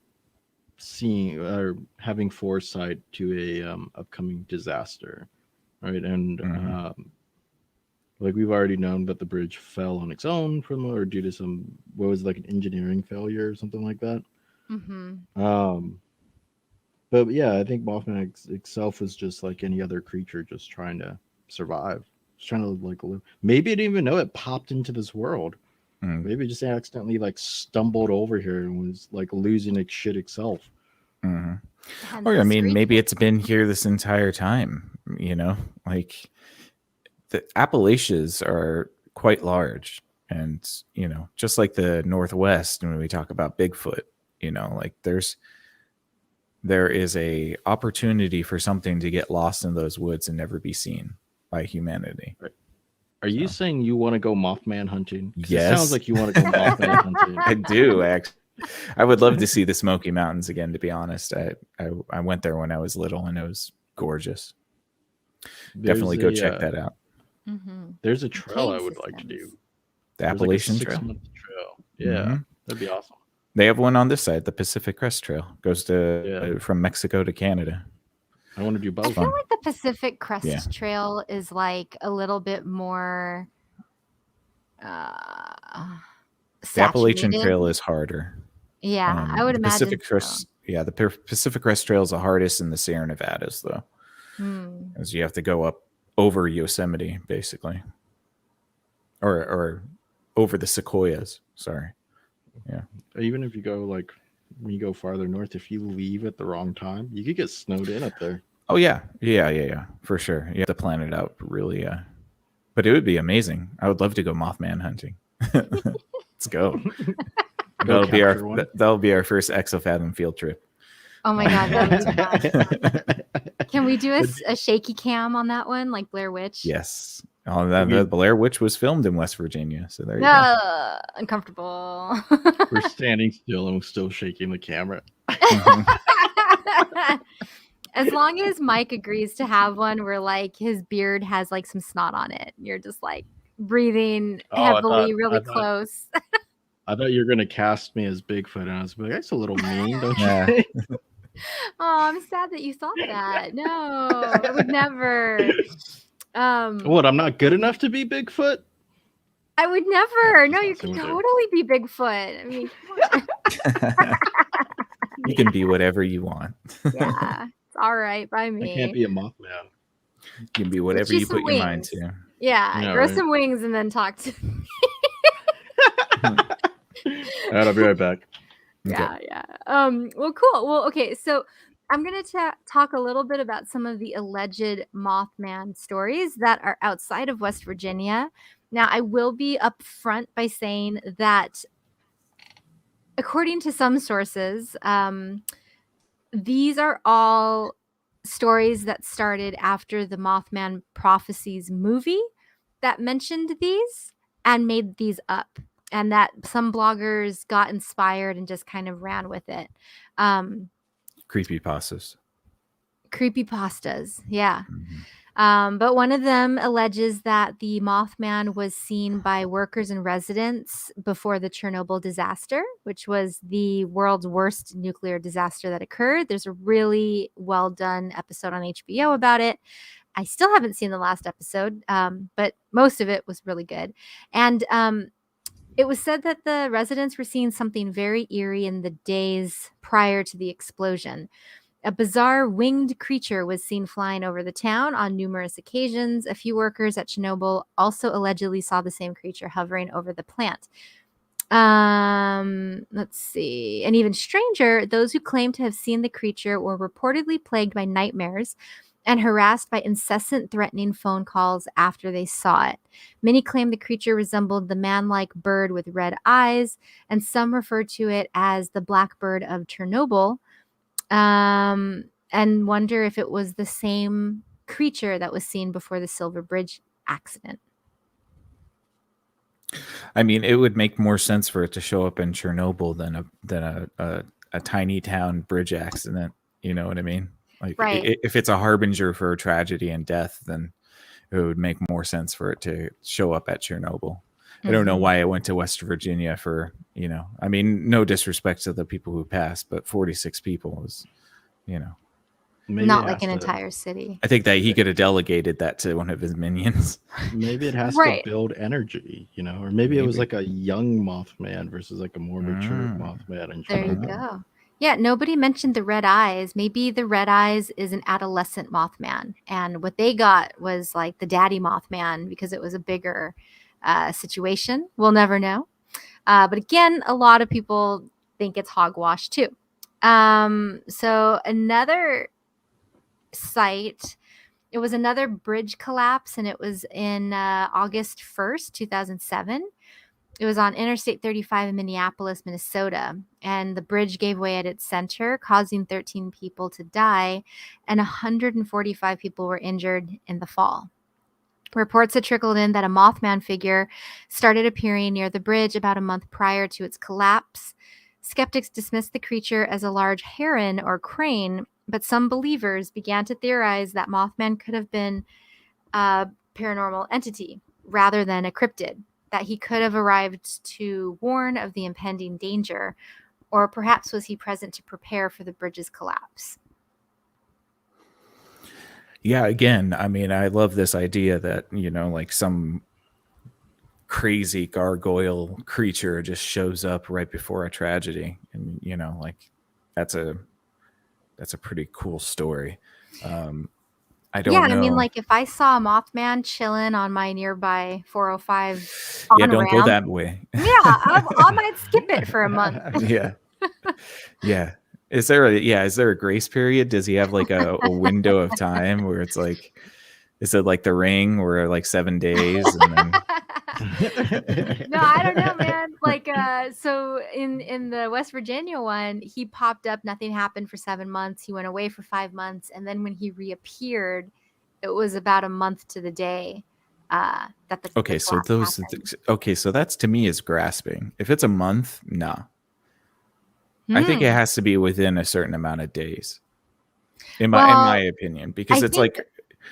seeing or having foresight to a upcoming disaster, right? And like we've already known that the bridge fell on its own or due to some an engineering failure or something like that. Mm-hmm. But yeah, I think Mothman itself was just like any other creature, just trying to survive, just trying to like live. Maybe it didn't even know it popped into this world. Maybe it just accidentally like stumbled over here and was like losing its shit itself. Or I mean, maybe it's been here this entire time. Like the Appalachians are quite large, and just like the Northwest, when we talk about Bigfoot, like there is a opportunity for something to get lost in those woods and never be seen by humanity. Right. Are you saying you want to go Mothman hunting? 'Cause Yes. It sounds like you want to go Mothman hunting. I do, actually. I would love to see the Smoky Mountains again, to be honest. I went there when I was little, and it was gorgeous. Definitely go check that out. Mm-hmm. There's a trail Cave I would like to systems. do. The There's Appalachian like a Trail. 6-month trail. Yeah, Mhm. that'd be awesome. They have one on this side, the Pacific Crest Trail. Goes to Yeah. from Mexico to Canada. I want to do I both. feel like the Pacific Crest Yeah. Trail is like a little bit more The Appalachian saturated. Trail is harder. Yeah, I would the imagine. Pacific Crest, yeah, the Pacific Crest Trail is the hardest in the Sierra Nevadas, though, So. as you have to go up over Yosemite, basically, or over the Sequoias. Sorry. Yeah. Even if you go like when you go farther north, if you leave at the wrong time, you could get snowed in up there. Oh yeah, for sure. You have to plan it out really. But it would be amazing. I would love to go Mothman hunting. Let's go. capture one. That'll be our first Exofathom field trip. Oh my god, that would be fun. Can we do a shaky cam on that one, like Blair Witch? Yes. Oh, the Blair Witch was filmed in West Virginia, so there you go. Uncomfortable. We're standing still and we're still shaking the camera. As long as Mike agrees to have one where like his beard has like some snot on it, you're just like breathing heavily, really close. I thought you were gonna cast me as Bigfoot, and I was like, that's a little mean, don't you think? Oh, I'm sad that you thought that. No, I would never. What? I'm not good enough to be Bigfoot? I would never. No, you could totally be Bigfoot. I mean, come on. You can be whatever you want. Yeah, it's all right by me. I can't be a Mothman. You can be whatever you put your mind to. Yeah, grow some wings and then talk to me. All right, I'll be right back. Yeah, okay. Yeah. Well, cool. Well, okay. So I'm going to talk a little bit about some of the alleged Mothman stories that are outside of West Virginia. Now, I will be upfront by saying that, according to some sources, these are all stories that started after the Mothman Prophecies movie that mentioned these and made these up. And that some bloggers got inspired and just kind of ran with it. Creepypastas. Yeah. Mm-hmm. But one of them alleges that the Mothman was seen by workers and residents before the Chernobyl disaster, which was the world's worst nuclear disaster that occurred. There's a really well done episode on HBO about it. I still haven't seen the last episode, but most of it was really good. And it was said that the residents were seeing something very eerie in the days prior to the explosion. A bizarre winged creature was seen flying over the town on numerous occasions. A few workers at Chernobyl also allegedly saw the same creature hovering over the plant. Let's see. And even stranger, those who claimed to have seen the creature were reportedly plagued by nightmares and harassed by incessant threatening phone calls after they saw it. Many claim the creature resembled the man-like bird with red eyes, and some refer to it as the blackbird of Chernobyl, and wonder if it was the same creature that was seen before the Silver Bridge accident. I mean, it would make more sense for it to show up in Chernobyl than a tiny town bridge accident. You know what I mean? Like, right. If it's a harbinger for tragedy and death, then it would make more sense for it to show up at Chernobyl. Mm-hmm. I don't know why it went to West Virginia for, I mean, no disrespect to the people who passed, but 46 people was, Maybe not like an entire city. I think that he could have delegated that to one of his minions. Maybe it has to build energy, or maybe it was like a young Mothman versus like a more mature Mothman. There you go. Yeah, nobody mentioned the red eyes. Maybe the red eyes is an adolescent Mothman. And what they got was like the daddy Mothman because it was a bigger situation. We'll never know. But again, a lot of people think it's hogwash too. So another site, it was another bridge collapse, and it was in August 1st, 2007. It was on Interstate 35 in Minneapolis, Minnesota, and the bridge gave way at its center, causing 13 people to die, and 145 people were injured in the fall. Reports had trickled in that a Mothman figure started appearing near the bridge about a month prior to its collapse. Skeptics dismissed the creature as a large heron or crane, but some believers began to theorize that Mothman could have been a paranormal entity rather than a cryptid, that he could have arrived to warn of the impending danger, or perhaps was he present to prepare for the bridge's collapse? Yeah, again, I mean, I love this idea that, like some crazy gargoyle creature just shows up right before a tragedy. And, like that's a pretty cool story. I don't know. I mean, like if I saw a Mothman chilling on my nearby 405 don't go that way. Yeah, I might skip it for a month. Yeah. Is there a grace period? Does he have like a window of time where it's like, is it like The Ring where like 7 days? And then... No, I don't know, man. like so in the West Virginia one, he popped up, nothing happened for 7 months. He went away for 5 months, and then when he reappeared, it was about a month to the day that the Okay, the so collapse those happened. okay, so that's to me is grasping. If it's a month, no. I think it has to be within a certain amount of days. In my Well, opinion, because I it's think like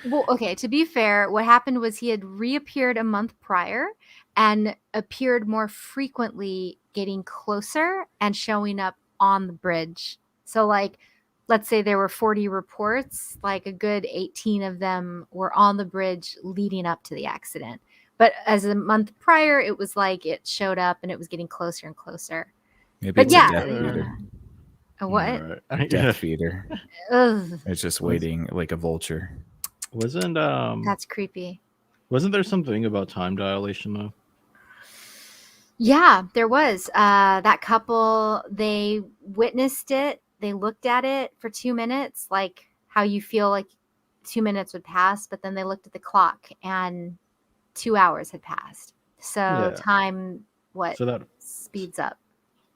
well, okay, to be fair, what happened was he had reappeared a month prior and appeared more frequently, getting closer and showing up on the bridge. So, like, let's say there were 40 reports, like a good 18 of them were on the bridge leading up to the accident. But as a month prior, it was like it showed up and it was getting closer and closer. maybe But it's yeah, a death feeder. a what? Right. Death feeder. Ugh, It's just waiting like a vulture. Wasn't that's creepy. wasn't there something about time dilation though? Yeah, there was. That couple, they witnessed it. They looked at it for 2 minutes, like how you feel like 2 minutes would pass, but then they looked at the clock and 2 hours had passed. So Yeah. time, So that speeds up.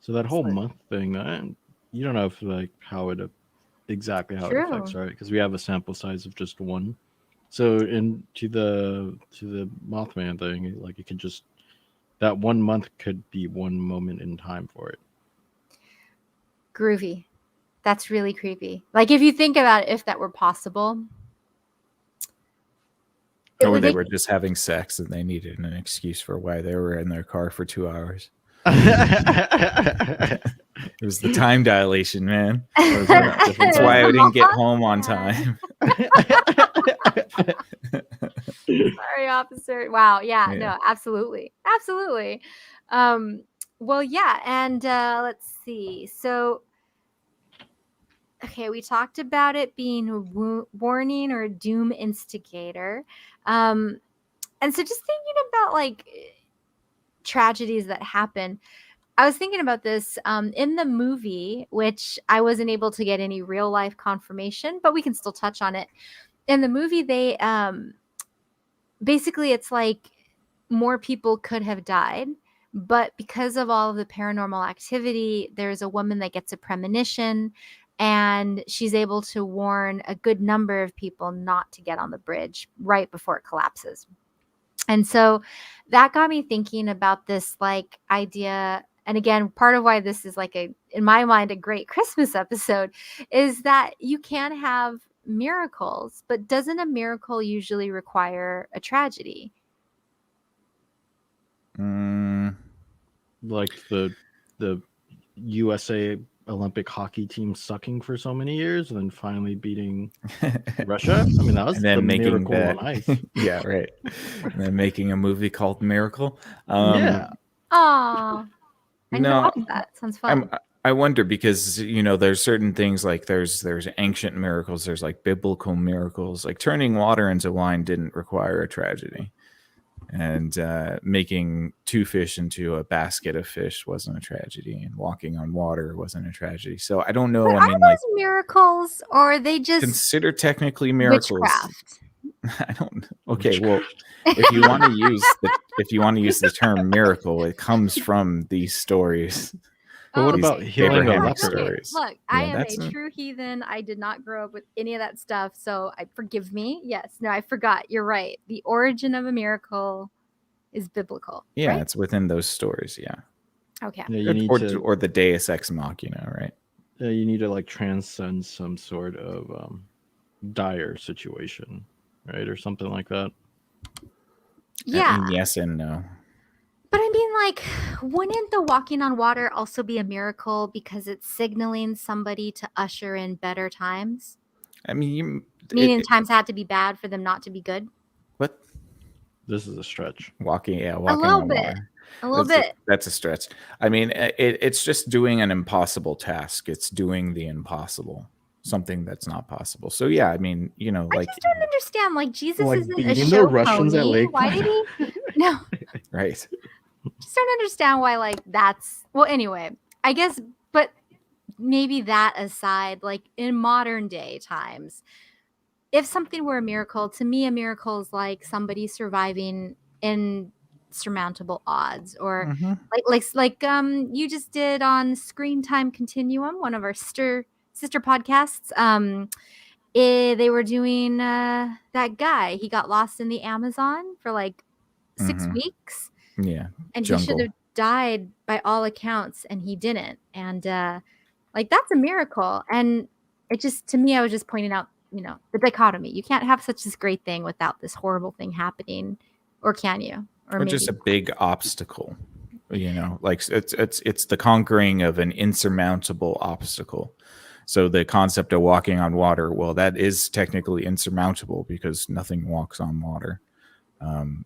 whole Slow. month thing, that you don't know if like how it exactly how it affects, True. right? Because we have a sample size of just one. So to the Mothman thing, like it could just that 1 month could be one moment in time for it. Groovy. That's really creepy. Like if you think about it, if that were possible, it Or would they make were just having sex and they needed an excuse for why they were in their car for 2 hours. It was the time dilation, man. That's why I didn't get home on time. Sorry, officer. Wow. Yeah, Yeah. no, absolutely. Absolutely. Well, yeah. And let's see. So, okay, we talked about it being a warning or a doom instigator. And so just thinking about like tragedies that happen, I was thinking about this in the movie, which I wasn't able to get any real life confirmation, but we can still touch on it. In the movie, they basically it's like more people could have died, but because of all of the paranormal activity, there's a woman that gets a premonition and she's able to warn a good number of people not to get on the bridge right before it collapses. And so that got me thinking about this like idea. And again, part of why this is like in my mind, a great Christmas episode is that you can have miracles, but doesn't a miracle usually require a tragedy? Like the USA Olympic hockey team sucking for so many years and then finally beating Russia. I mean, that was And then the making miracle on ice. Yeah, right. And then making a movie called Miracle. Aw, Yeah. I need to No, watch that. Sounds fun. I wonder because there's certain things like there's ancient miracles, there's like biblical miracles, like turning water into wine didn't require a tragedy, and making 2 fish into a basket of fish wasn't a tragedy, and walking on water wasn't a tragedy. So I don't know. But I are mean, like those miracles or are they just consider technically miracles. witchcraft? I don't. Okay, well, if you want to use the term miracle, it comes from these stories. But what These about healing a Abrahamic leper? stories. Look, I Yeah, am that's a true heathen. I did not grow up with any of that stuff, so forgive me. Yes, no, I forgot. You're right. The origin of a miracle is biblical. Yeah, right? it's within those stories. Yeah. Okay. Yeah, you need or the Deus Ex Machina, right? you need to like transcend some sort of dire situation, right, or something like that. Yeah. I mean, yes and no. But I mean, like, wouldn't the walking on water also be a miracle because it's signaling somebody to usher in better times? I mean, Meaning times had to be bad for them not to be good? What? This is a stretch. Walking A little on bit. water. A little bit. That's a stretch. I mean, it's just doing an impossible task. It's doing the impossible, something that's not possible. So yeah, I mean, I just don't understand. Like, Jesus Like isn't a beating show the Russians at pony. Lake Why did he? No. right. Just don't understand why, like, that's... Well, anyway, I guess, but maybe that aside, like, in modern day times, if something were a miracle, to me, a miracle is like somebody surviving in insurmountable odds, or Mhm. like you just did on Screen Time Continuum, one of our sister podcasts. They were doing that guy. He got lost in the Amazon for like 6 Mhm. weeks, Yeah. and he should Jungle. have died by all accounts, and he didn't. And like that's a miracle. And it just, to me, I was just pointing out, the dichotomy. You can't have such this great thing without this horrible thing happening, or can you? Or Or maybe just a big obstacle. Like it's the conquering of an insurmountable obstacle. So the concept of walking on water, well, that is technically insurmountable because nothing walks on water.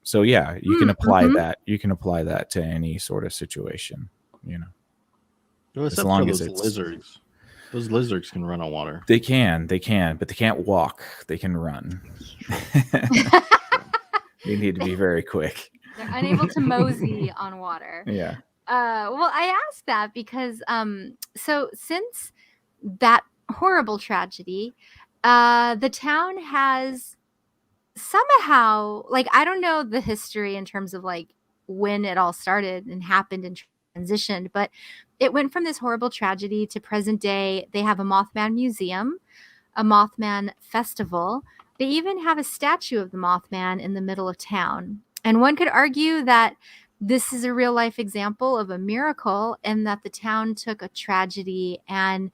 So yeah, you can apply that. You can apply that to any sort of situation. Well, As except long for as those it's lizards. Those lizards can run on water. they can, but they can't walk. They can run. They need to be very quick. they're unable to mosey on water. Yeah. Well, I asked that because so since that horrible tragedy, the town has somehow, like, I don't know the history in terms of like when it all started and happened and transitioned, but it went from this horrible tragedy to present day. They have a Mothman museum, a Mothman festival. They even have a statue of the Mothman in the middle of town. And one could argue that this is a real life example of a miracle, and that the town took a tragedy and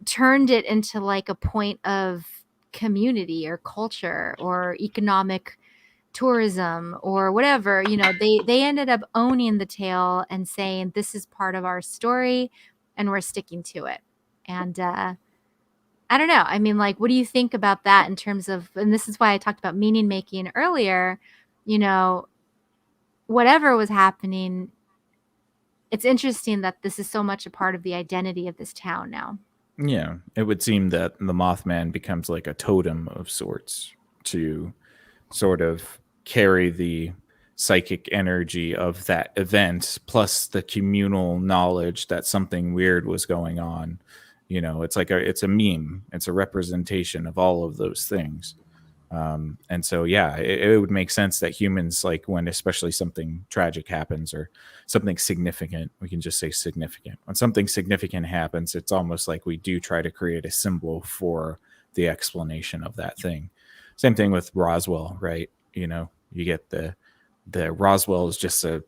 turned it into like a point of community or culture or economic tourism or whatever. They ended up owning the tale and saying, this is part of our story and we're sticking to it. And I don't know. I mean, like, what do you think about that in terms of, and this is why I talked about meaning making earlier, whatever was happening, it's interesting that this is so much a part of the identity of this town now. Yeah, it would seem that the Mothman becomes like a totem of sorts to sort of carry the psychic energy of that event, plus the communal knowledge that something weird was going on. It's like it's a meme. It's a representation of all of those things. And so, yeah, it would make sense that humans, like when especially something tragic happens or something significant, we can just say significant. When something significant happens, it's almost like we do try to create a symbol for the explanation of that thing. Same thing with Roswell, right? You get the Roswell is just a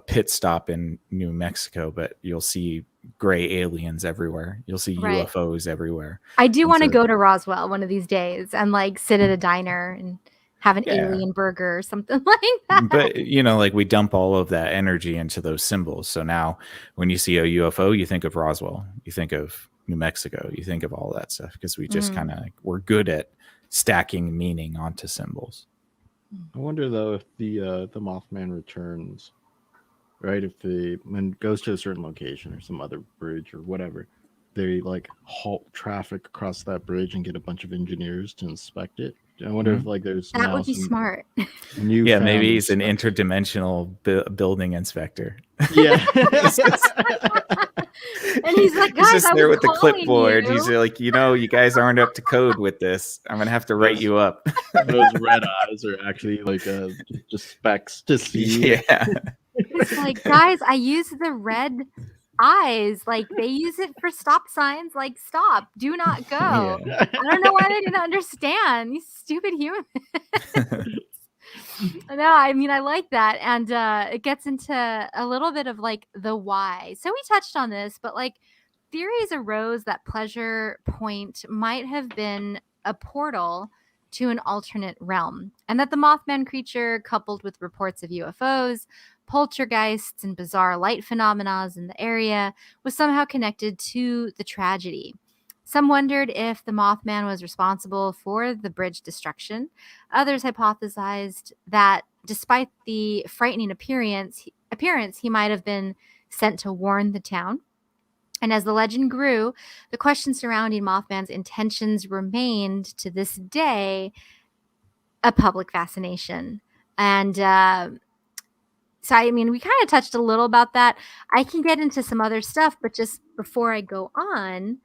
pit stop in New Mexico, but you'll see gray aliens everywhere. You'll see Right. UFOs everywhere. I do And want to so- go to Roswell one of these days and like sit at a diner and have an Yeah. alien burger or something like that. But like we dump all of that energy into those symbols. So now when you see a UFO, you think of Roswell, you think of New Mexico, you think of all that stuff, because we just kind of we're good at stacking meaning onto symbols. I wonder though if the Mothman returns, right? If when it goes to a certain location or some other bridge or whatever, they like halt traffic across that bridge and get a bunch of engineers to inspect it. I wonder if like there's That now would be some smart. new. Yeah, maybe he's an interdimensional building inspector. Yeah. And he's like, He's guys, just I there was with the calling clipboard. you. He's like, you guys aren't up to code with this. I'm gonna have to write you up. Those red eyes are actually like just specks to see. Yeah. He's like, guys, I use the red eyes. Like, they use it for stop signs. Like, stop, do not go. Yeah. I don't know why they didn't understand. These stupid humans. No, I mean, I like that. And it gets into a little bit of like the why. So we touched on this, but like theories arose that Pleasure Point might have been a portal to an alternate realm, and that the Mothman creature, coupled with reports of UFOs, poltergeists, and bizarre light phenomena in the area, was somehow connected to the tragedy. Some wondered if the Mothman was responsible for the bridge destruction. Others hypothesized that despite the frightening appearance, he might have been sent to warn the town. And as the legend grew, the question surrounding Mothman's intentions remained to this day a public fascination. And so, I mean, we kind of touched a little about that. I can get into some other stuff, but just before I go on,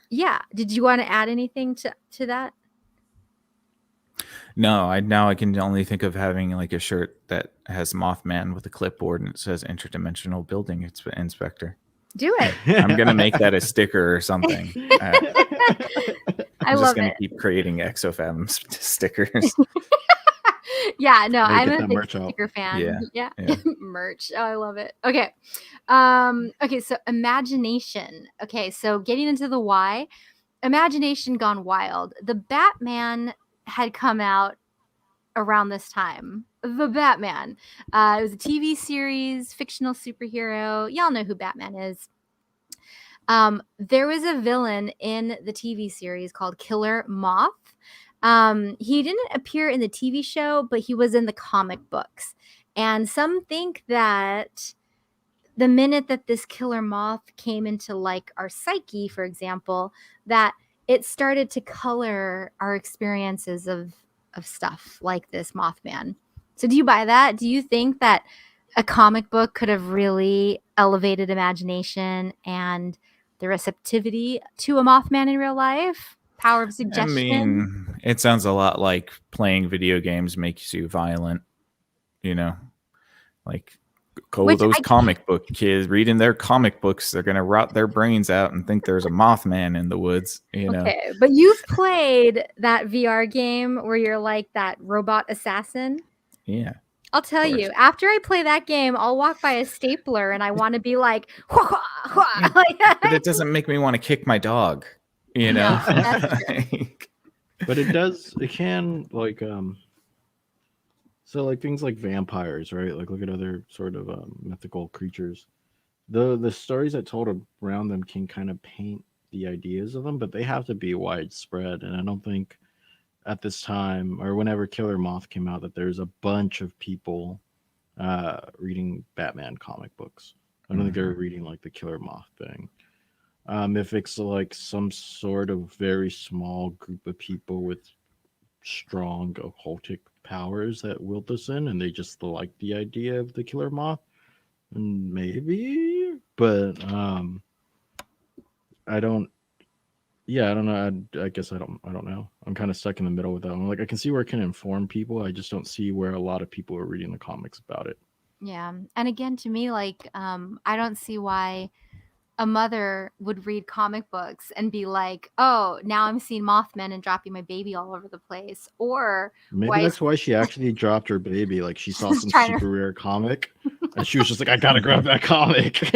yeah, did you want to add anything to that? No, I can only think of having like a shirt that has Mothman with a clipboard and it says Interdimensional Building Inspector. Do it. I'm gonna make that a sticker or something. I I'm love just gonna it. keep creating Exofam stickers. Yeah, no, Gotta I'm get a that big merch out. sticker fan. Yeah. Merch. Oh, I love it. Okay. Okay, so imagination. Okay, so getting into the why. Imagination gone wild. The Batman had come out around this time. The Batman. It was a TV series, fictional superhero. Y'all know who Batman is. There was a villain in the TV series called Killer Moth. He didn't appear in the TV show, but he was in the comic books. And some think that the minute that this killer moth came into like our psyche, for example, that it started to color our experiences of stuff like this Mothman. So do you buy that? Do you think that a comic book could have really elevated imagination and the receptivity to a Mothman in real life? Power of I suggestion. mean, it sounds a lot like playing video games makes you violent, you know, like those comic book kids reading their comic books, they're gonna rot their brains out and think there's a Mothman in the woods, you know. Okay, but you've played that VR game where you're like that robot assassin. Yeah. I'll tell you, after I play that game, I'll walk by a stapler and I want to be like, hwah, hwah, hwah. But it doesn't make me want to kick my dog, you know. No, that's true. But it can like so like things like vampires, right? Like look at other sort of mythical creatures. The stories that told around them can kind of paint the ideas of them, but they have to be widespread. And I don't think at this time or whenever Killer Moth came out that there's a bunch of people reading Batman comic books. I don't think they're reading like the Killer Moth thing. If it's like some sort of very small group of people with strong occultic powers that will this in and they just like the idea of the Killer Moth, and maybe, but I don't know. I guess I don't know. I'm kind of stuck in the middle with that one. Like I can see where it can inform people. I just don't see where a lot of people are reading the comics about it. Yeah. And again, to me, like, I don't see why a mother would read comic books and be like, oh, now I'm seeing Mothman and dropping my baby all over the place. Or maybe that's why she actually dropped her baby. Like she saw some super rare comic and she was just like, I gotta grab that comic.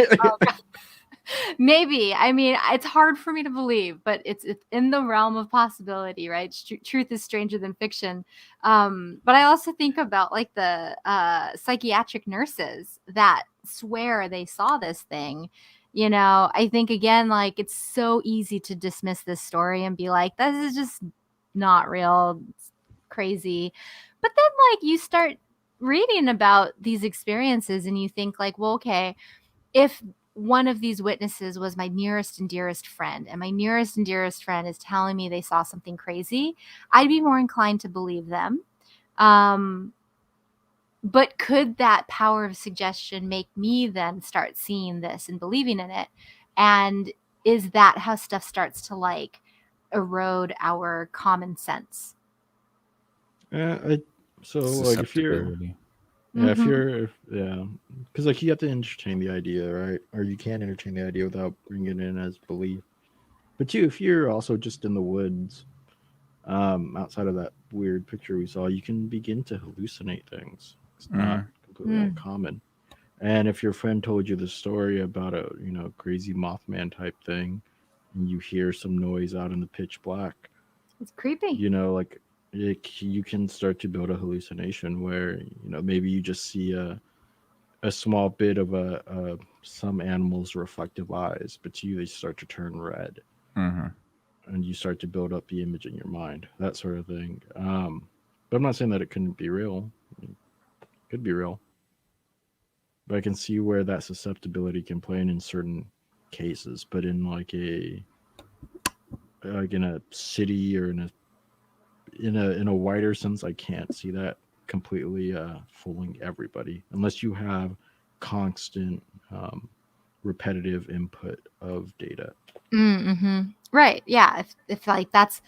Maybe. I mean, it's hard for me to believe, but it's in the realm of possibility, right? Truth is stranger than fiction. But I also think about like the psychiatric nurses that swear they saw this thing. You know, I think again, like it's so easy to dismiss this story and be like, this is just not real. It's crazy. But then like you start reading about these experiences and you think like, well, okay, if one of these witnesses was my nearest and dearest friend, and my nearest and dearest friend is telling me they saw something crazy, I'd be more inclined to believe them. But could that power of suggestion make me then start seeing this and believing in it? And is that how stuff starts to like erode our common sense? So like if you're because like you have to entertain the idea, right? Or you can't entertain the idea without bringing it in as belief. But too, if you're also just in the woods, outside of that weird picture we saw, you can begin to hallucinate things. It's not completely uncommon. And if your friend told you the story about a crazy Mothman type thing, and you hear some noise out in the pitch black, it's creepy. Like you can start to build a hallucination where maybe you just see a small bit of some animal's reflective eyes, but to you they start to turn red, and you start to build up the image in your mind, that sort of thing. But I'm not saying that it couldn't be real. It could be real, but I can see where that susceptibility can play in certain cases. But in like in a city or in a wider sense, I can't see that completely fooling everybody unless you have constant repetitive input of data. Right. Yeah. If like that's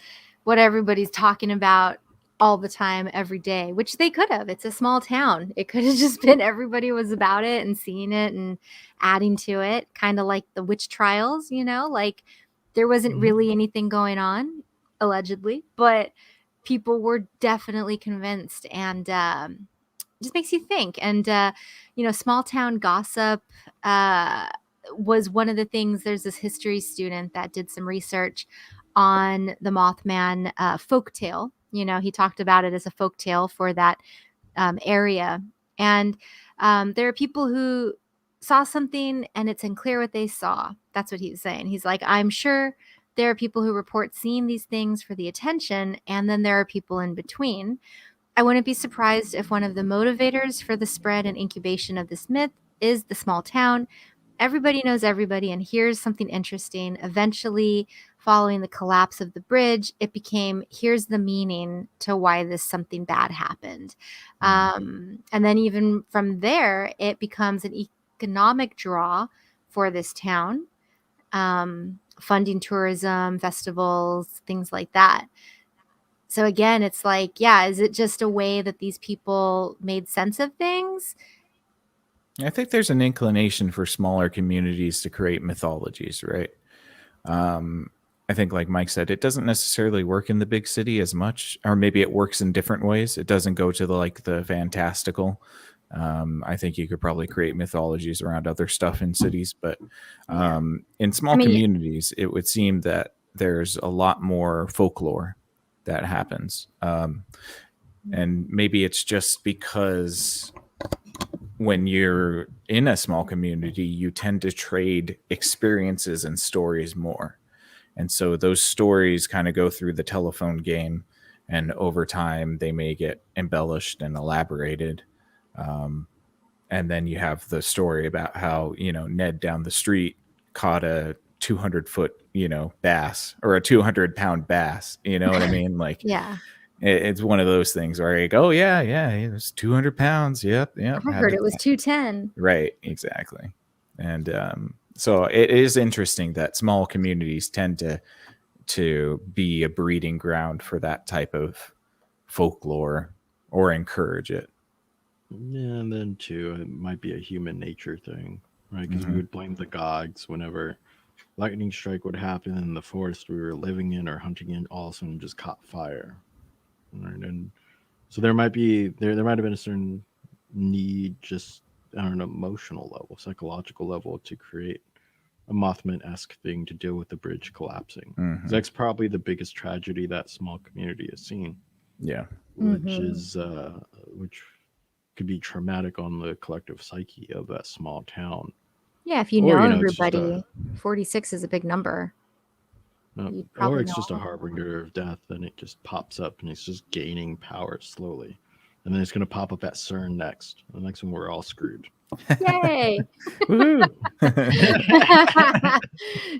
what everybody's talking about all the time, every day, which they could have. It's a small town. It could have just been everybody was about it and seeing it and adding to it, kind of like the witch trials, like there wasn't really anything going on, allegedly, but people were definitely convinced, and just makes you think. And small town gossip was one of the things. There's this history student that did some research on the Mothman folktale. He talked about it as a folktale for that area. And there are people who saw something and it's unclear what they saw. That's what he was saying. He's like, I'm sure there are people who report seeing these things for the attention, and then there are people in between. I wouldn't be surprised if one of the motivators for the spread and incubation of this myth is the small town. Everybody knows everybody, and here's something interesting. Eventually, following the collapse of the bridge, it became, here's the meaning to why this something bad happened. And then even from there, it becomes an economic draw for this town, funding tourism, festivals, things like that. So again, it's like, yeah, is it just a way that these people made sense of things? I think there's an inclination for smaller communities to create mythologies, right? I think, like Mike said, it doesn't necessarily work in the big city as much, or maybe it works in different ways. It doesn't go to the fantastical. I think you could probably create mythologies around other stuff in cities, but in small communities, it would seem that there's a lot more folklore that happens. And maybe it's just because when you're in a small community, you tend to trade experiences and stories more. And so those stories kind of go through the telephone game, and over time they may get embellished and elaborated. And then you have the story about how, Ned down the street caught a 200-foot, bass, or a 200-pound bass. You know what I mean? Like, Yeah. It's one of those things where you go, yeah, it was 200 pounds. Yep. I heard it was 210. Right, exactly. And so it is interesting that small communities tend to be a breeding ground for that type of folklore, or encourage it. Yeah, and then too, it might be a human nature thing, right? Because we would blame the gods whenever lightning strike would happen in the forest we were living in or hunting in, all of a sudden just caught fire. Right? And so there might have been a certain need, just on an emotional level, psychological level, to create a Mothman-esque thing to deal with the bridge collapsing. That's probably the biggest tragedy that small community has seen. Yeah, which could be traumatic on the collective psyche of that small town. Yeah, if you know everybody, 46 is a big number. Or it's just a harbinger of death, and it just pops up and it's just gaining power slowly. And then it's going to pop up at CERN next. The next one, we're all screwed. Yay!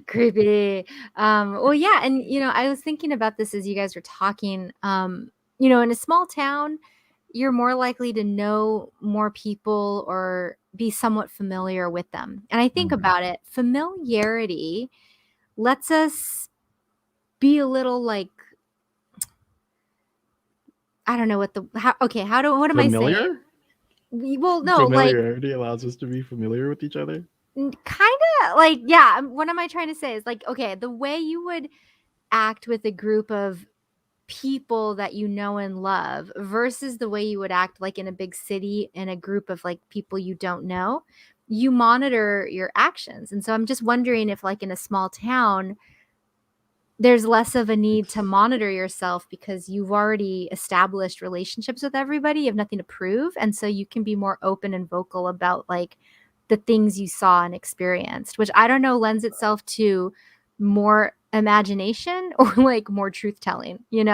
Creepy. Well, yeah. And, I was thinking about this as you guys were talking. In a small town, you're more likely to know more people or be somewhat familiar with them. And I think about it, familiarity lets us be a little like, I don't know what am I saying? Well, no, familiarity allows us to be familiar with each other. Kind of like, yeah. What am I trying to say is like, okay, the way you would act with a group of people that you know and love versus the way you would act like in a big city in a group of like people you don't know, you monitor your actions. And so I'm just wondering if like in a small town, there's less of a need to monitor yourself because you've already established relationships with everybody. You have nothing to prove. And so you can be more open and vocal about like the things you saw and experienced, which I don't know lends itself to more imagination or like more truth telling, It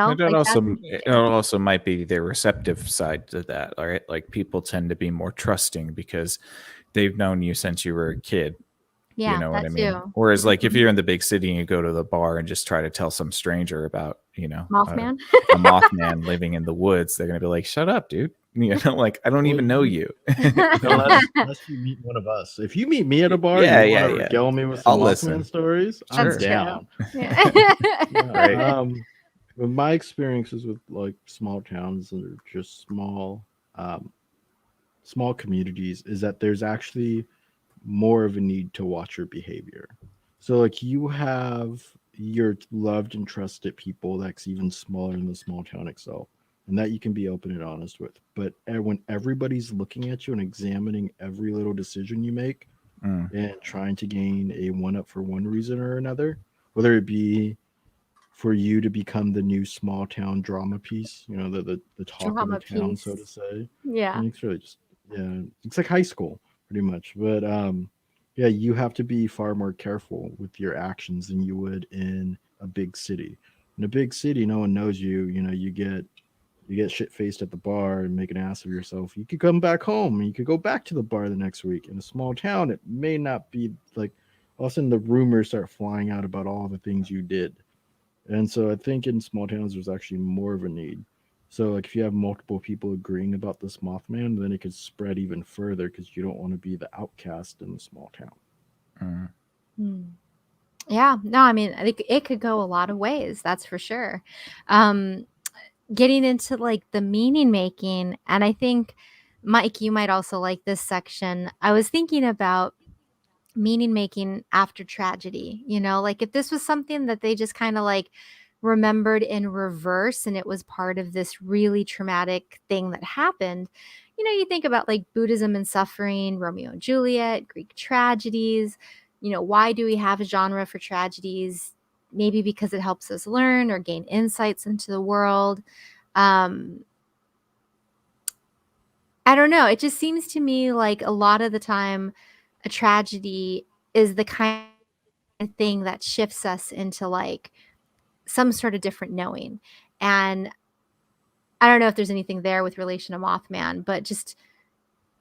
also might be the receptive side to that. All right. Like people tend to be more trusting because they've known you since you were a kid. Yeah, you know what I mean? Too. Whereas like if you're in the big city and you go to the bar and just try to tell some stranger about, Mothman, a Mothman living in the woods, they're going to be like, shut up, dude. Like, I don't even know you. Unless you meet one of us. If you meet me at a bar and you want to regale me with some Mothman stories, I'm down. Yeah. Right. With my experiences with like small towns or just um, small communities is that there's actually more of a need to watch your behavior. So like you have your loved and trusted people that's even smaller than the small town itself, and that you can be open and honest with. But when everybody's looking at you and examining every little decision you make Mm. and trying to gain a one up for one reason or another, whether it be for you to become the new small town drama piece, the talk of the Drama town, so to piece. say. Yeah. And it's really just yeah, it's like high school pretty much. But yeah, you have to be far more careful with your actions than you would in a big city. In a big city, no one knows you. You get shit faced at the bar and make an ass of yourself. You could come back home and you could go back to the bar the next week. In a small town, it may not be like all of a sudden the rumors start flying out about all the things you did. And so I think in small towns there's actually more of a need. So like if you have multiple people agreeing about this Mothman, then it could spread even further because you don't want to be the outcast in the small town. Mm. Hmm. Yeah, no, I mean, I think it could go a lot of ways, that's for sure. Um, Getting into like the meaning making, and I think, Mike, you might also like this section. I was thinking about meaning making after tragedy, like if this was something that they just kind of like remembered in reverse and it was part of this really traumatic thing that happened. You think about like Buddhism and suffering, Romeo and Juliet, Greek tragedies. Why do we have a genre for tragedies? Maybe because it helps us learn or gain insights into the world. um I don't know. It just seems to me like a lot of the time a tragedy is the kind of thing that shifts us into like some sort of different knowing. And I don't know if there's anything there with relation to Mothman, but just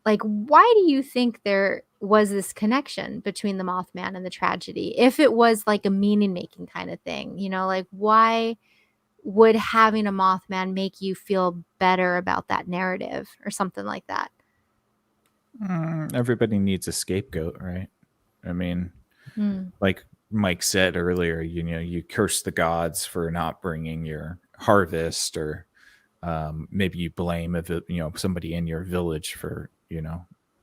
like, why do you think there was this connection between the Mothman and the tragedy? If it was like a meaning making kind of thing, like why would having a Mothman make you feel better about that narrative or something like that? Everybody needs a scapegoat, right? I mean, Mm. like Mike said earlier, you curse the gods for not bringing your harvest, or maybe you blame somebody in your village for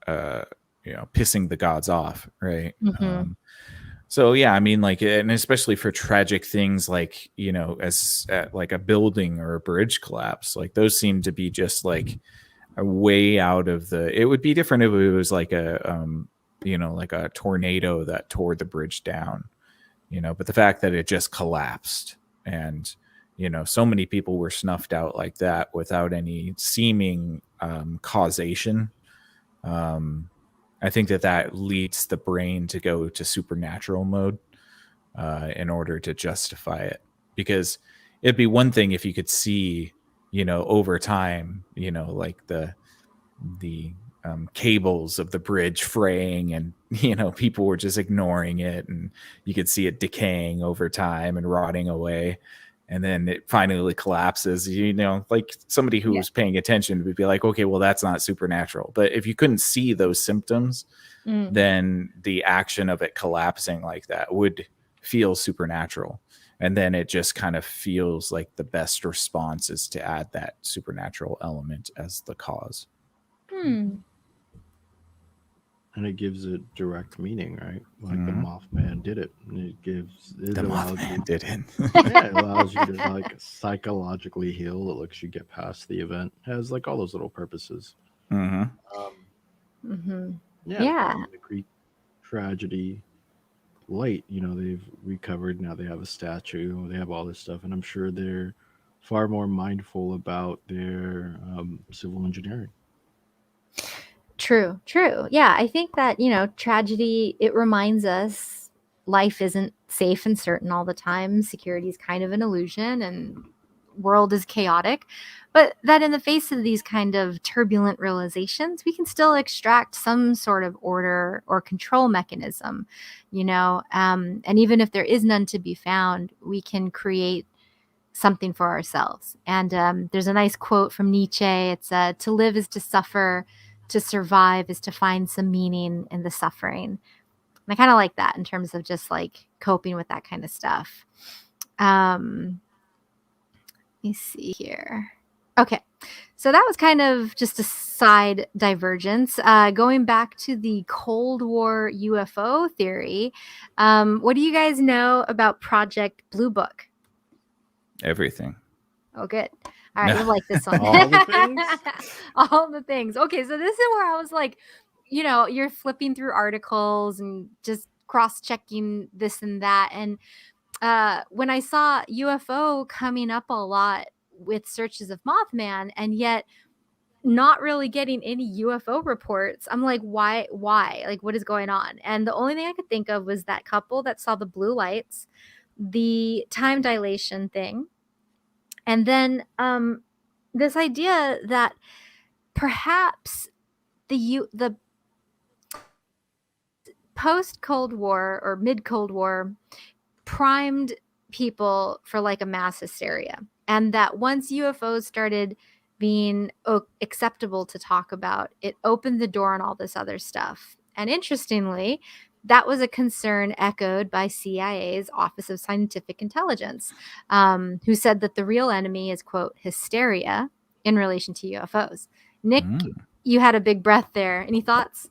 uh, pissing the gods off, right? Hmm. So yeah, I mean, like, and especially for tragic things like as like a building or a bridge collapse, like those seem to be just like a way out of the. It would be different if it was like like a tornado that tore the bridge down, but the fact that it just collapsed and so many people were snuffed out like that without any seeming causation. I think that leads the brain to go to supernatural mode in order to justify it, because it'd be one thing if you could see over time like the cables of the bridge fraying, and people were just ignoring it, and you could see it decaying over time and rotting away, and then it finally collapses. Like somebody who Yeah. was paying attention would be like, okay, well, that's not supernatural. But if you couldn't see those symptoms, Mm. then the action of it collapsing like that would feel supernatural. And then it just kind of feels like the best response is to add that supernatural element as the cause. Hmm. And it gives it direct meaning, right? Like the Mhm. Mothman did it. And it The allows you, Mothman did it. yeah, it allows you to like psychologically heal. It lets you get past the event. It has like all those little purposes. Hmm. Um, Hmm. yeah, Yeah. bringing the Greek tragedy light. They've recovered now. They have a statue. They have all this stuff, and I'm sure they're far more mindful about their civil engineering. True, true. Yeah, I think that, tragedy, it reminds us life isn't safe and certain all the time. Security is kind of an illusion and world is chaotic. But that in the face of these kind of turbulent realizations, we can still extract some sort of order or control mechanism, and even if there is none to be found, we can create something for ourselves. And there's a nice quote from Nietzsche. It's to live is to suffer, to survive is to find some meaning in the suffering. And I kind of like that in terms of just like coping with that kind of stuff. Um, me see here. Okay. So that was kind of just a side divergence. Going back to the Cold War UFO theory, what do you guys know about Project Blue Book? Everything. Oh, good. All right, No. you'll like this one. All the things? All the things. Okay, so this is where I was like, you're flipping through articles and just cross-checking this and that. And when I saw UFO coming up a lot with searches of Mothman, and yet not really getting any UFO reports, I'm like, why? Like, what is going on? And the only thing I could think of was that couple that saw the blue lights, the time dilation thing, and then this idea that perhaps the post Cold War or mid Cold War primed people for like a mass hysteria, and that once UFOs started being acceptable to talk about, it opened the door on all this other stuff. And interestingly, that was a concern echoed by CIA's Office of Scientific Intelligence, who said that the real enemy is, quote, hysteria in relation to UFOs. Nick, you had a big breath there. Any thoughts?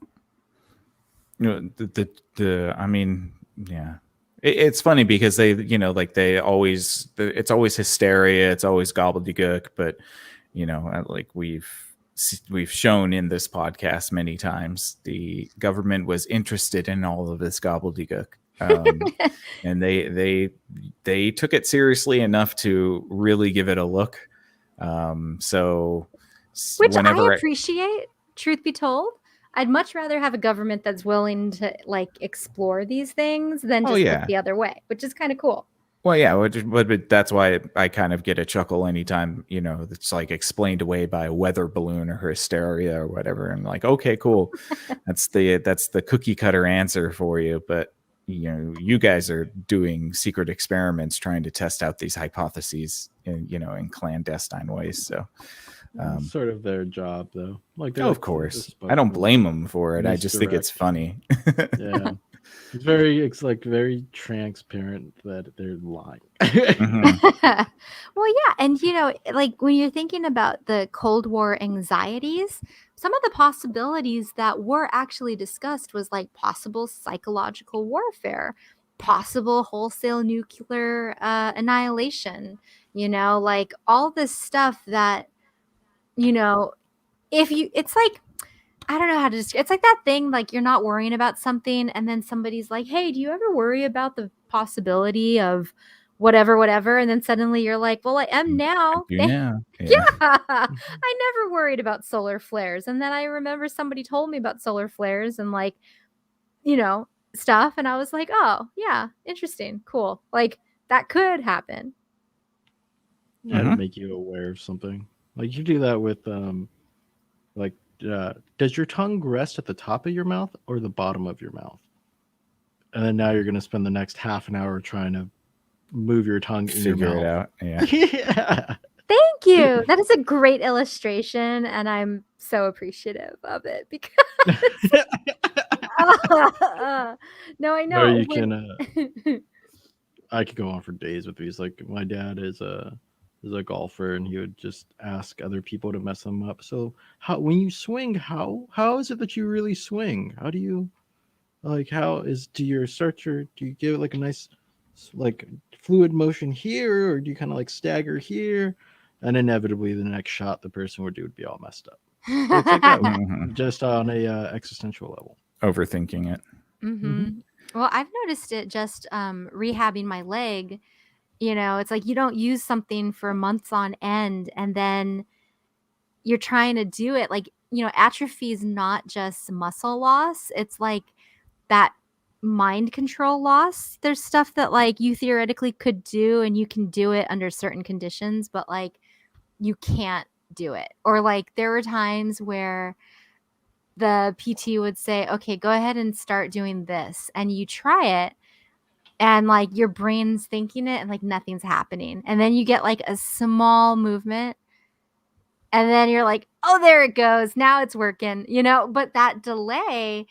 I mean, yeah. It's funny because it's always hysteria, it's always gobbledygook, but like we've shown in this podcast many times, the government was interested in all of this gobbledygook, and they took it seriously enough to really give it a look. Which I appreciate, truth be told. I'd much rather have a government that's willing to like explore these things than just look the other way, which is kind of cool. Well, yeah, but that's why I kind of get a chuckle anytime, it's like explained away by a weather balloon or hysteria or whatever. I'm like, okay, cool. That's the cookie cutter answer for you. But, you guys are doing secret experiments trying to test out these hypotheses in clandestine ways. So sort of their job, though. Like, of course, I don't blame them for it. I just think it's funny. Yeah. It's like very transparent that they're lying. Mm-hmm. Well, yeah. And, like when you're thinking about the Cold War anxieties, some of the possibilities that were actually discussed was like possible psychological warfare, possible wholesale nuclear annihilation, like all this stuff that, it's like, I don't know how to describe. It's like that thing, like you're not worrying about something, and then somebody's like, "Hey, do you ever worry about the possibility of whatever?" And then suddenly you're like, "Well, I am now." Yeah. I never worried about solar flares, and then I remember somebody told me about solar flares and like, stuff, and I was like, "Oh, yeah, interesting, cool. Like that could happen." Yeah, to make you aware of something. Like you do that with does your tongue rest at the top of your mouth or the bottom of your mouth? And then now you're going to spend the next half an hour trying to move your tongue in your mouth. Figure it out. Yeah. Yeah. Thank you. That is a great illustration, and I'm so appreciative of it because no, I know. Or you can I could go on for days with these. Like my dad is a golfer, and he would just ask other people to mess him up. So when you swing, how is it that you really swing? How do you do you give it like a nice like fluid motion here, or do you kind of like stagger here? And inevitably the next shot the person would do would be all messed up. So it's like that, just on a existential level. Overthinking it. Mm-hmm. Well, I've noticed it just rehabbing my leg. It's like you don't use something for months on end, and then you're trying to do it. Like, atrophy is not just muscle loss. It's like that mind control loss. There's stuff that like you theoretically could do, and you can do it under certain conditions, but like you can't do it. Or like there were times where the PT would say, okay, go ahead and start doing this. And you try it, and like your brain's thinking it and like nothing's happening. And then you get like a small movement, and then you're like, oh, there it goes. Now it's working, but that delay,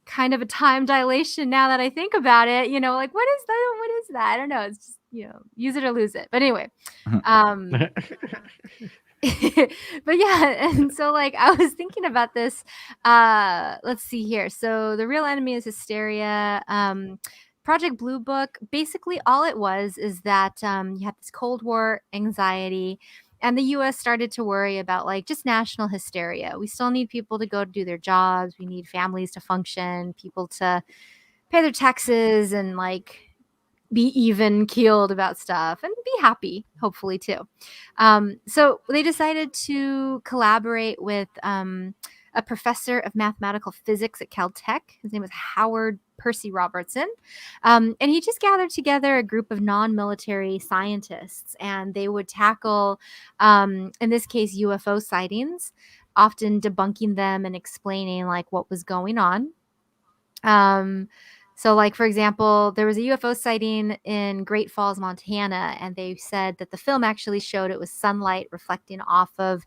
kind of a time dilation now that I think about it, like what is that? I don't know. It's just use it or lose it. But anyway, but yeah, and so like I was thinking about this. Let's see here. So the real enemy is hysteria. Project Blue Book, basically all it was is that you had this Cold War anxiety, and the US started to worry about like just national hysteria. We still need people to go do their jobs. We need families to function, people to pay their taxes and like be even keeled about stuff and be happy, hopefully too. So they decided to collaborate with a professor of mathematical physics at Caltech. His name was Howard Percy Robertson. And he just gathered together a group of non-military scientists, and they would tackle, in this case, UFO sightings, often debunking them and explaining like what was going on. So like, for example, there was a UFO sighting in Great Falls, Montana, and they said that the film actually showed it was sunlight reflecting off of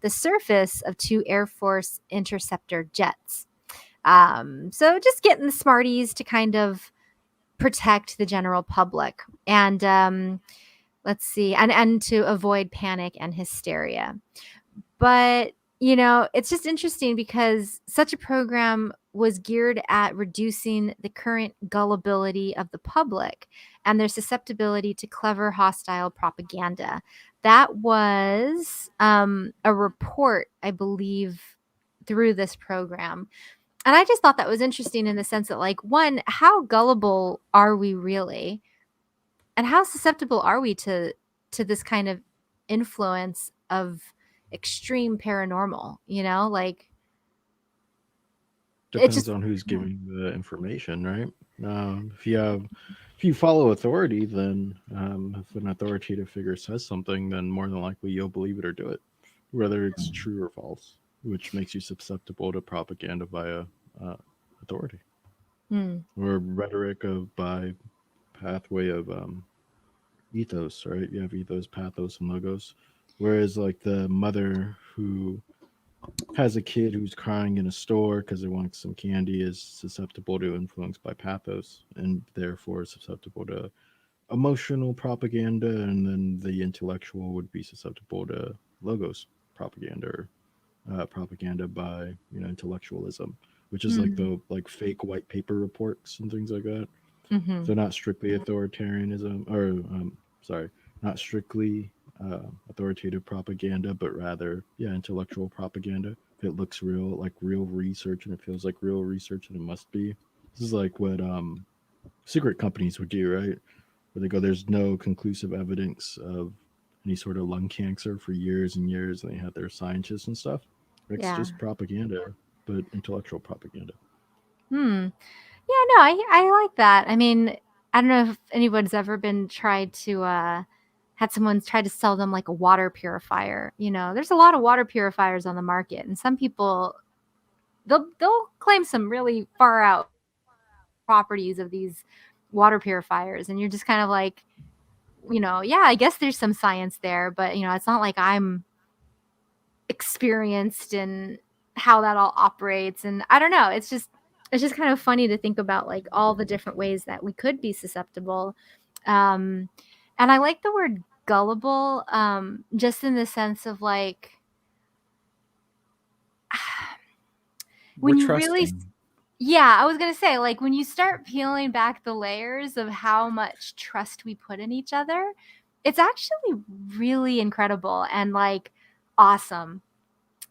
the surface of 2 Air Force interceptor jets. So just getting the smarties to kind of protect the general public and let's see, and to avoid panic and hysteria. But it's just interesting because such a program was geared at reducing the current gullibility of the public and their susceptibility to clever, hostile propaganda. That was a report, I believe, through this program. And I just thought that was interesting in the sense that, like, one, how gullible are we really? And how susceptible are we to this kind of influence of extreme paranormal, like Depends on who's giving the information, right? If you follow authority, then if an authoritative figure says something, then more than likely you'll believe it or do it, whether it's true or false, which makes you susceptible to propaganda via authority or rhetoric by pathway of ethos, right? You have ethos, pathos, and logos. Whereas like the mother who has a kid who's crying in a store because they want some candy is susceptible to influence by pathos and therefore susceptible to emotional propaganda, and then the intellectual would be susceptible to logos propaganda or propaganda by intellectualism, which is like the fake white paper reports and things like that. So not strictly authoritarianism, or not strictly authoritative propaganda, but rather intellectual propaganda. If it looks real, like real research, and it feels like real research, and it must be. This is like what secret companies would do, right? Where they go, there's no conclusive evidence of any sort of lung cancer for years and years, and they have their scientists and stuff. It's just propaganda, but intellectual propaganda. Yeah, no, I like that. I mean, I don't know if anyone's ever been tried to had someone try to sell them like a water purifier. There's a lot of water purifiers on the market, and some people they'll claim some really far out properties of these water purifiers, and you're just kind of like, yeah, I guess there's some science there, but it's not like I'm experienced in how that all operates. And I don't know, it's just kind of funny to think about like all the different ways that we could be susceptible. And I like the word gullible, just in the sense of like when We're you trusting. really, yeah, I was gonna say, like, when you start peeling back the layers of how much trust we put in each other, it's actually really incredible and like awesome.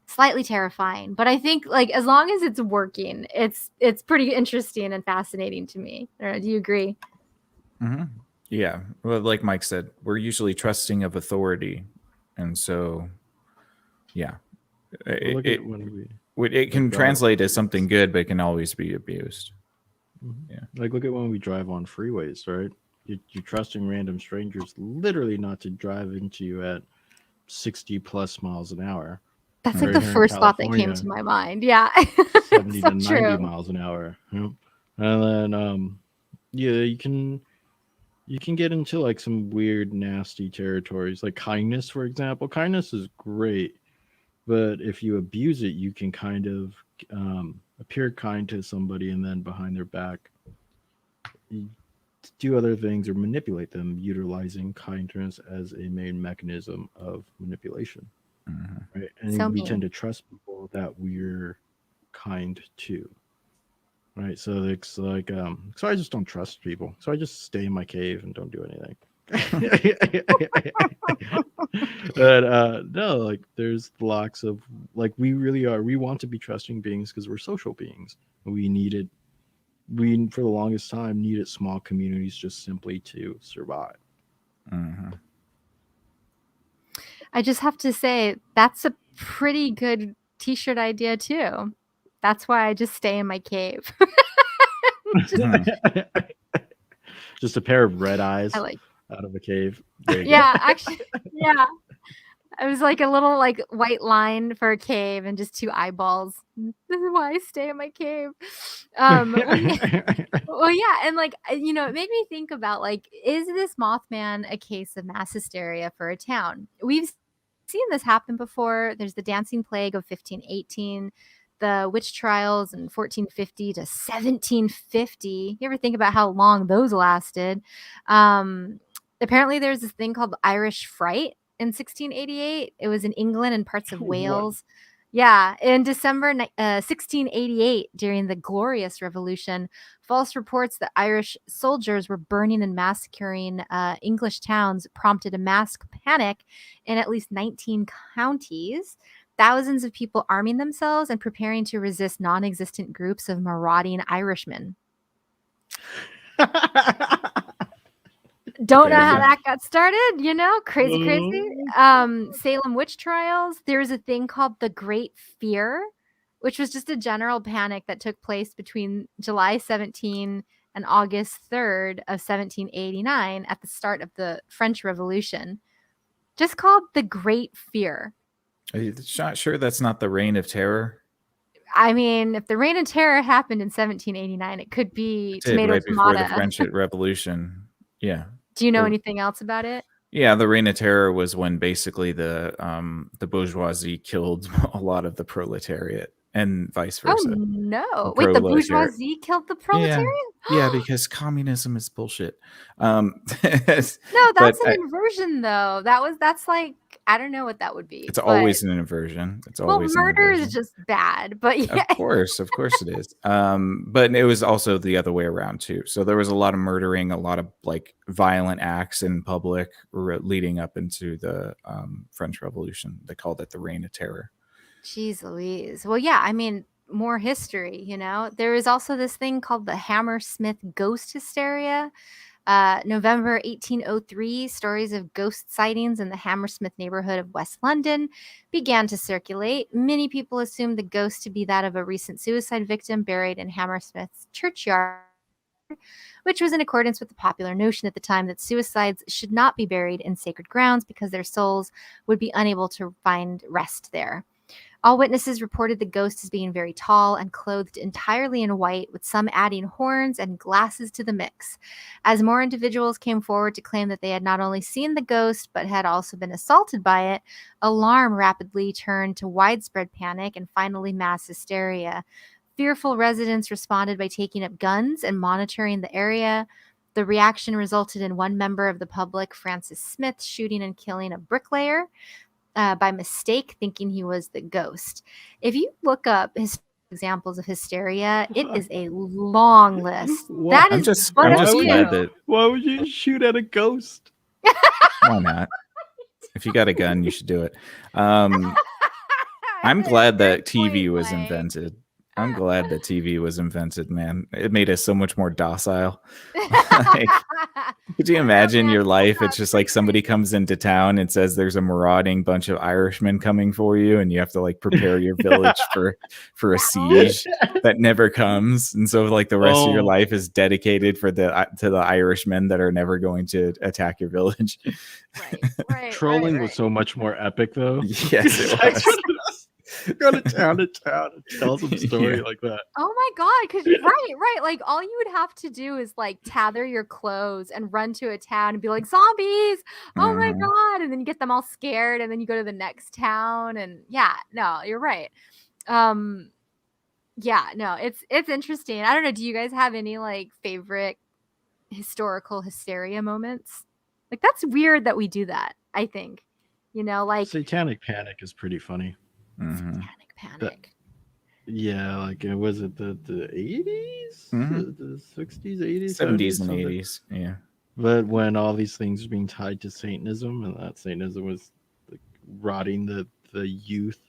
Slightly terrifying, but I think like as long as it's working, it's pretty interesting and fascinating to me. Do you agree? Yeah, well, like Mike said, we're usually trusting of authority, and so yeah, it can translate as something good, but it can always be abused. Yeah, like look at when we drive on freeways, right? You're trusting random strangers literally not to drive into you at 60 plus miles an hour. That's like the first thought that came to my mind. Yeah. 70 to 90 miles an hour. And then you can get into like some weird nasty territories, like kindness, for example. Kindness is great, but if you abuse it, you can kind of appear kind to somebody and then behind their back do other things or manipulate them, utilizing kindness as a main mechanism of manipulation. Mhm. Right, So and we tend mean. to trust people that we're kind to. Right, so it's like, so I just don't trust people. So I just stay in my cave and don't do anything. But no, like there's blocks of like we really are. We want to be trusting beings because we're social beings. We needed we for the longest time needed small communities just simply to survive. Mhm. I just have to say that's a pretty good t-shirt idea too. That's why I just stay in my cave. Just, Hmm. Just a pair of red I eyes like. out of a cave. There you go. Yeah, actually, yeah. It was like a little like white line for a cave and just two eyeballs. This is why I stay in my cave. Well, yeah, well, yeah, and like it made me think about like, is this Mothman a case of mass hysteria for a town? We've seen this happen before. There's the dancing plague of 1518, the witch trials in 1450 to 1750. You ever think about how long those lasted? Apparently, there's this thing called the Irish Fright in 1688. It was in England and parts of What? Wales. Yeah, in December 1688, during the Glorious Revolution, false reports that Irish soldiers were burning and massacring English towns prompted a mass panic in at least 19 counties. Thousands of people arming themselves and preparing to resist non existent groups of marauding Irishmen. Don't know There you how go. that got started, crazy, crazy. Salem witch trials. There was a thing called the Great Fear, which was just a general panic that took place between July 17 and August 3rd of 1789 at the start of the French Revolution. Just called the Great Fear. Are you not sure that's not the Reign of Terror? I mean, if the Reign of Terror happened in 1789, it could be It did tomato, right before the tomato. French Revolution. Yeah. Do you know The- anything else about it? Yeah, the Reign of Terror was when basically the bourgeoisie killed a lot of the proletariat and vice Oh versa. no! The Wait, the proletariat. bourgeoisie killed the Yeah, proletariat? yeah, because communism is bullshit. No, But that's an inversion though. That's like, I don't know what that would be, it's but always an inversion. It's well, always an murder is inversion. just bad. But yeah, Of course it is. But it was also the other way around too. So there was a lot of murdering, a lot of like violent acts in public leading up into the French Revolution. They called it the Reign of Terror. jeez Louise. Well, yeah, I mean, more history. There is also this thing called the Hammersmith ghost hysteria. November 1803, stories of ghost sightings in the Hammersmith neighborhood of West London began to circulate. Many people assumed the ghost to be that of a recent suicide victim buried in Hammersmith's churchyard, which was in accordance with the popular notion at the time that suicides should not be buried in sacred grounds because their souls would be unable to find rest there. All witnesses reported the ghost as being very tall and clothed entirely in white, with some adding horns and glasses to the mix. As more individuals came forward to claim that they had not only seen the ghost, but had also been assaulted by it, alarm rapidly turned to widespread panic and finally mass hysteria. Fearful residents responded by taking up guns and monitoring the area. The reaction resulted in one member of the public, Francis Smith, shooting and killing a bricklayer by mistake, thinking he was the ghost. If you look up examples of hysteria, it is a long list. Why? That I'm is just but I'm a just few. glad that Why would you shoot at a ghost? why not? If you got a gun, you should do it. I'm glad that TV was invented. I'm glad that TV was invented, man. It made us so much more docile. Like, could you imagine your life? It's just like somebody comes into town and says there's a marauding bunch of Irishmen coming for you, and you have to like prepare your village for a siege that never comes. And so like the rest of your life is dedicated to the Irishmen that are never going to attack your village. Right. Trolling was so much more epic, though. Yes, it was. Go to town and tell some story like that. Oh my god, because right. Like all you would have to do is like tether your clothes and run to a town and be like, zombies! Oh my god! And then you get them all scared, and then you go to the next town, and yeah, no, you're right. Yeah, no, it's interesting. I don't know. Do you guys have any like favorite historical hysteria moments. Like, that's weird that we do that, I think. Like Satanic Panic is pretty funny. Satanic Panic. Yeah, like was it the 80s, the 60s, 80s, 70s and something? 80s. Yeah. But when all these things are being tied to Satanism, and that Satanism was like rotting the youth,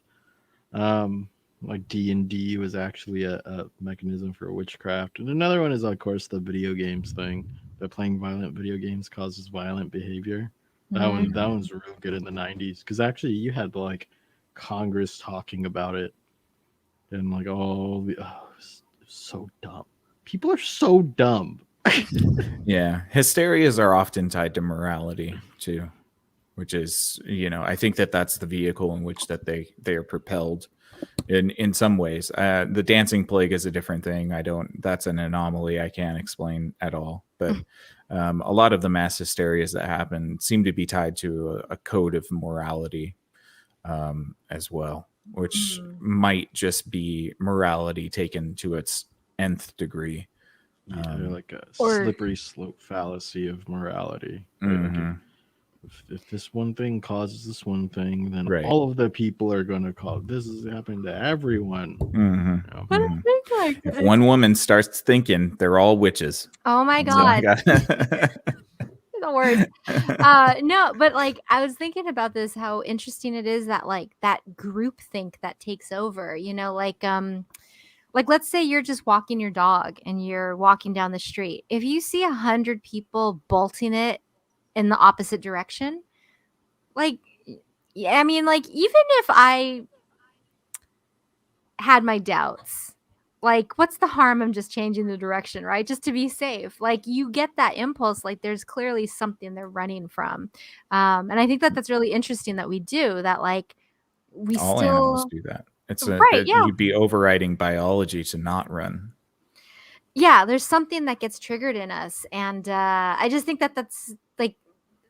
like D&D was actually a mechanism for witchcraft. And another one is, of course, the video games thing. That playing violent video games causes violent behavior. That one's real good in the 90s, because actually you had like Congress talking about it, and like so dumb. People are so dumb. Yeah, hysterias are often tied to morality too, which is, I think that's the vehicle in which that they are propelled in some ways. The dancing plague is a different thing. That's an anomaly I can't explain at all. But a lot of the mass hysterias that happen seem to be tied to a code of morality as well, which might just be morality taken to its nth degree. Yeah, like a slippery slope fallacy of morality. Right? Like if this one thing causes this one thing, then all of the people are going to call. This is happening to everyone. But I think like if one woman starts thinking, they're all witches. Oh my God. The worst. No, but like I was thinking about this, how interesting it is that like that group think that takes over, like let's say you're just walking your dog and you're walking down the street. If you see 100 people bolting it in the opposite direction, like, I mean, like, even if I had my doubts, like, what's the harm of just changing the direction, right? Just to be safe. Like, you get that impulse, like there's clearly something they're running from. And I think that that's really interesting that we do that. Like, we all still animals do that. It's right, yeah. You'd be overriding biology to not run. Yeah, there's something that gets triggered in us. And I just think that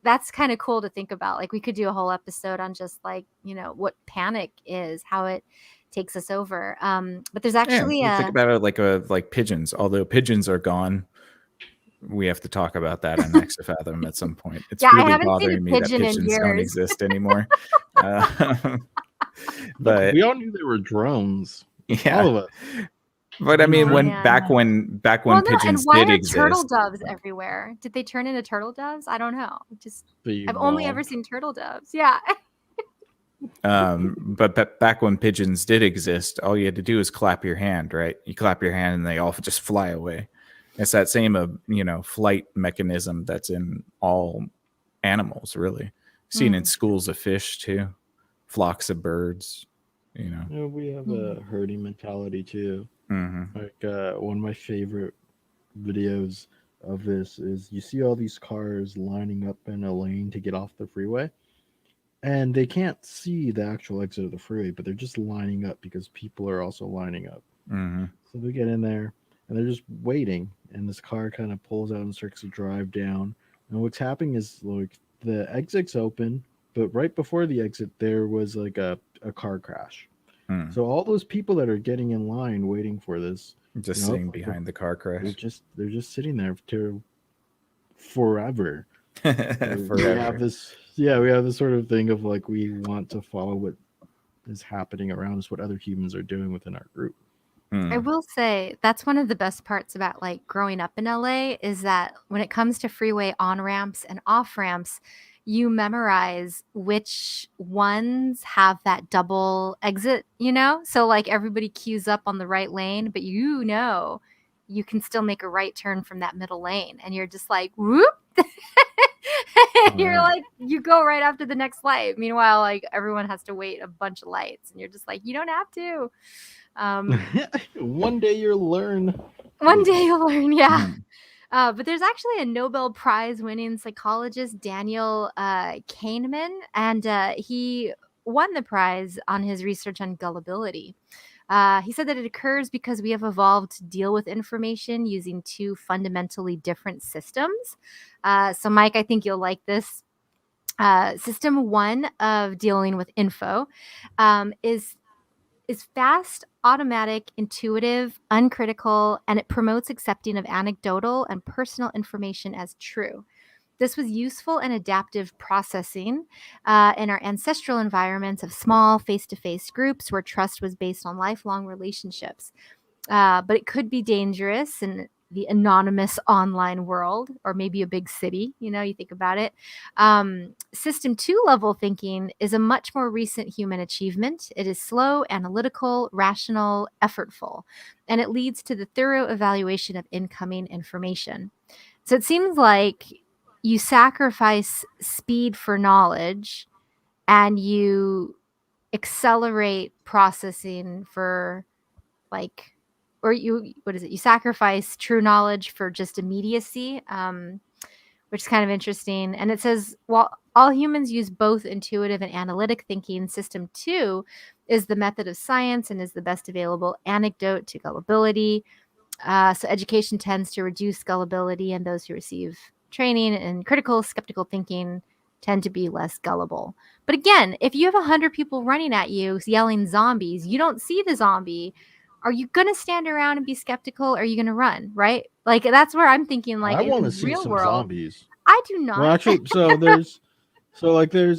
that's kind of cool to think about. Like, we could do a whole episode on just like, what panic is, how it takes us over. But there's actually think about it like pigeons. Although pigeons are gone, we have to talk about that on Next to Fathom at some point. It's really bothering me that pigeons don't exist anymore. But we all knew they were drones. Yeah. All of us. But I mean, back when pigeons did exist, turtle doves everywhere. Did they turn into turtle doves? I don't know. I've only ever seen turtle doves. Yeah. But back when pigeons did exist, all you had to do is clap your hand, right? You clap your hand and they all just fly away. It's that same, flight mechanism that's in all animals, really. Seen in schools of fish too, flocks of birds. Yeah, we have a herding mentality too. Like one of my favorite videos of this is you see all these cars lining up in a lane to get off the freeway, and they can't see the actual exit of the freeway, but they're just lining up because people are also lining up. So they get in there and they're just waiting, and this car kind of pulls out and starts to drive down. And what's happening is like the exit's open, but right before the exit there was like a car crash. So all those people that are getting in line waiting for this, just sitting behind the car crash, they're just sitting there forever. Forever. We have this sort of thing of like, we want to follow what is happening around us, what other humans are doing within our group. I will say that's one of the best parts about like growing up in LA is that when it comes to freeway on ramps and off ramps, you memorize which ones have that double exit, so like everybody queues up on the right lane, but you can still make a right turn from that middle lane, and you're just like whoop. You're like, you go right after the next light. Meanwhile, like everyone has to wait a bunch of lights, and you're just like, you don't have to. One day you'll learn. Yeah. But there's actually a Nobel Prize winning psychologist, Daniel Kahneman, and he won the prize on his research on gullibility. He said that it occurs because we have evolved to deal with information using two fundamentally different systems. So, Mike, I think you'll like this. System one of dealing with info is fast automatic, intuitive, uncritical, and it promotes accepting of anecdotal and personal information as true. This was useful and adaptive processing in our ancestral environments of small face-to-face groups where trust was based on lifelong relationships. But it could be dangerous in the anonymous online world, or maybe a big city. You think about it. System 2 level thinking is a much more recent human achievement. It is slow, analytical, rational, effortful, and it leads to the thorough evaluation of incoming information. So it seems like you sacrifice speed for knowledge and you accelerate processing for like, or you sacrifice true knowledge for just immediacy, which is kind of interesting. And it says, while all humans use both intuitive and analytic thinking, system 2 is the method of science and is the best available antidote to gullibility. So education tends to reduce gullibility, and those who receive training in critical, skeptical thinking tend to be less gullible. But again, if you have 100 people running at you yelling zombies, you don't see the zombie. Are you going to stand around and be skeptical? Or are you going to run, right? Like, that's where I'm thinking, like, I want to in see real some world, zombies. I do not. Well, actually, there's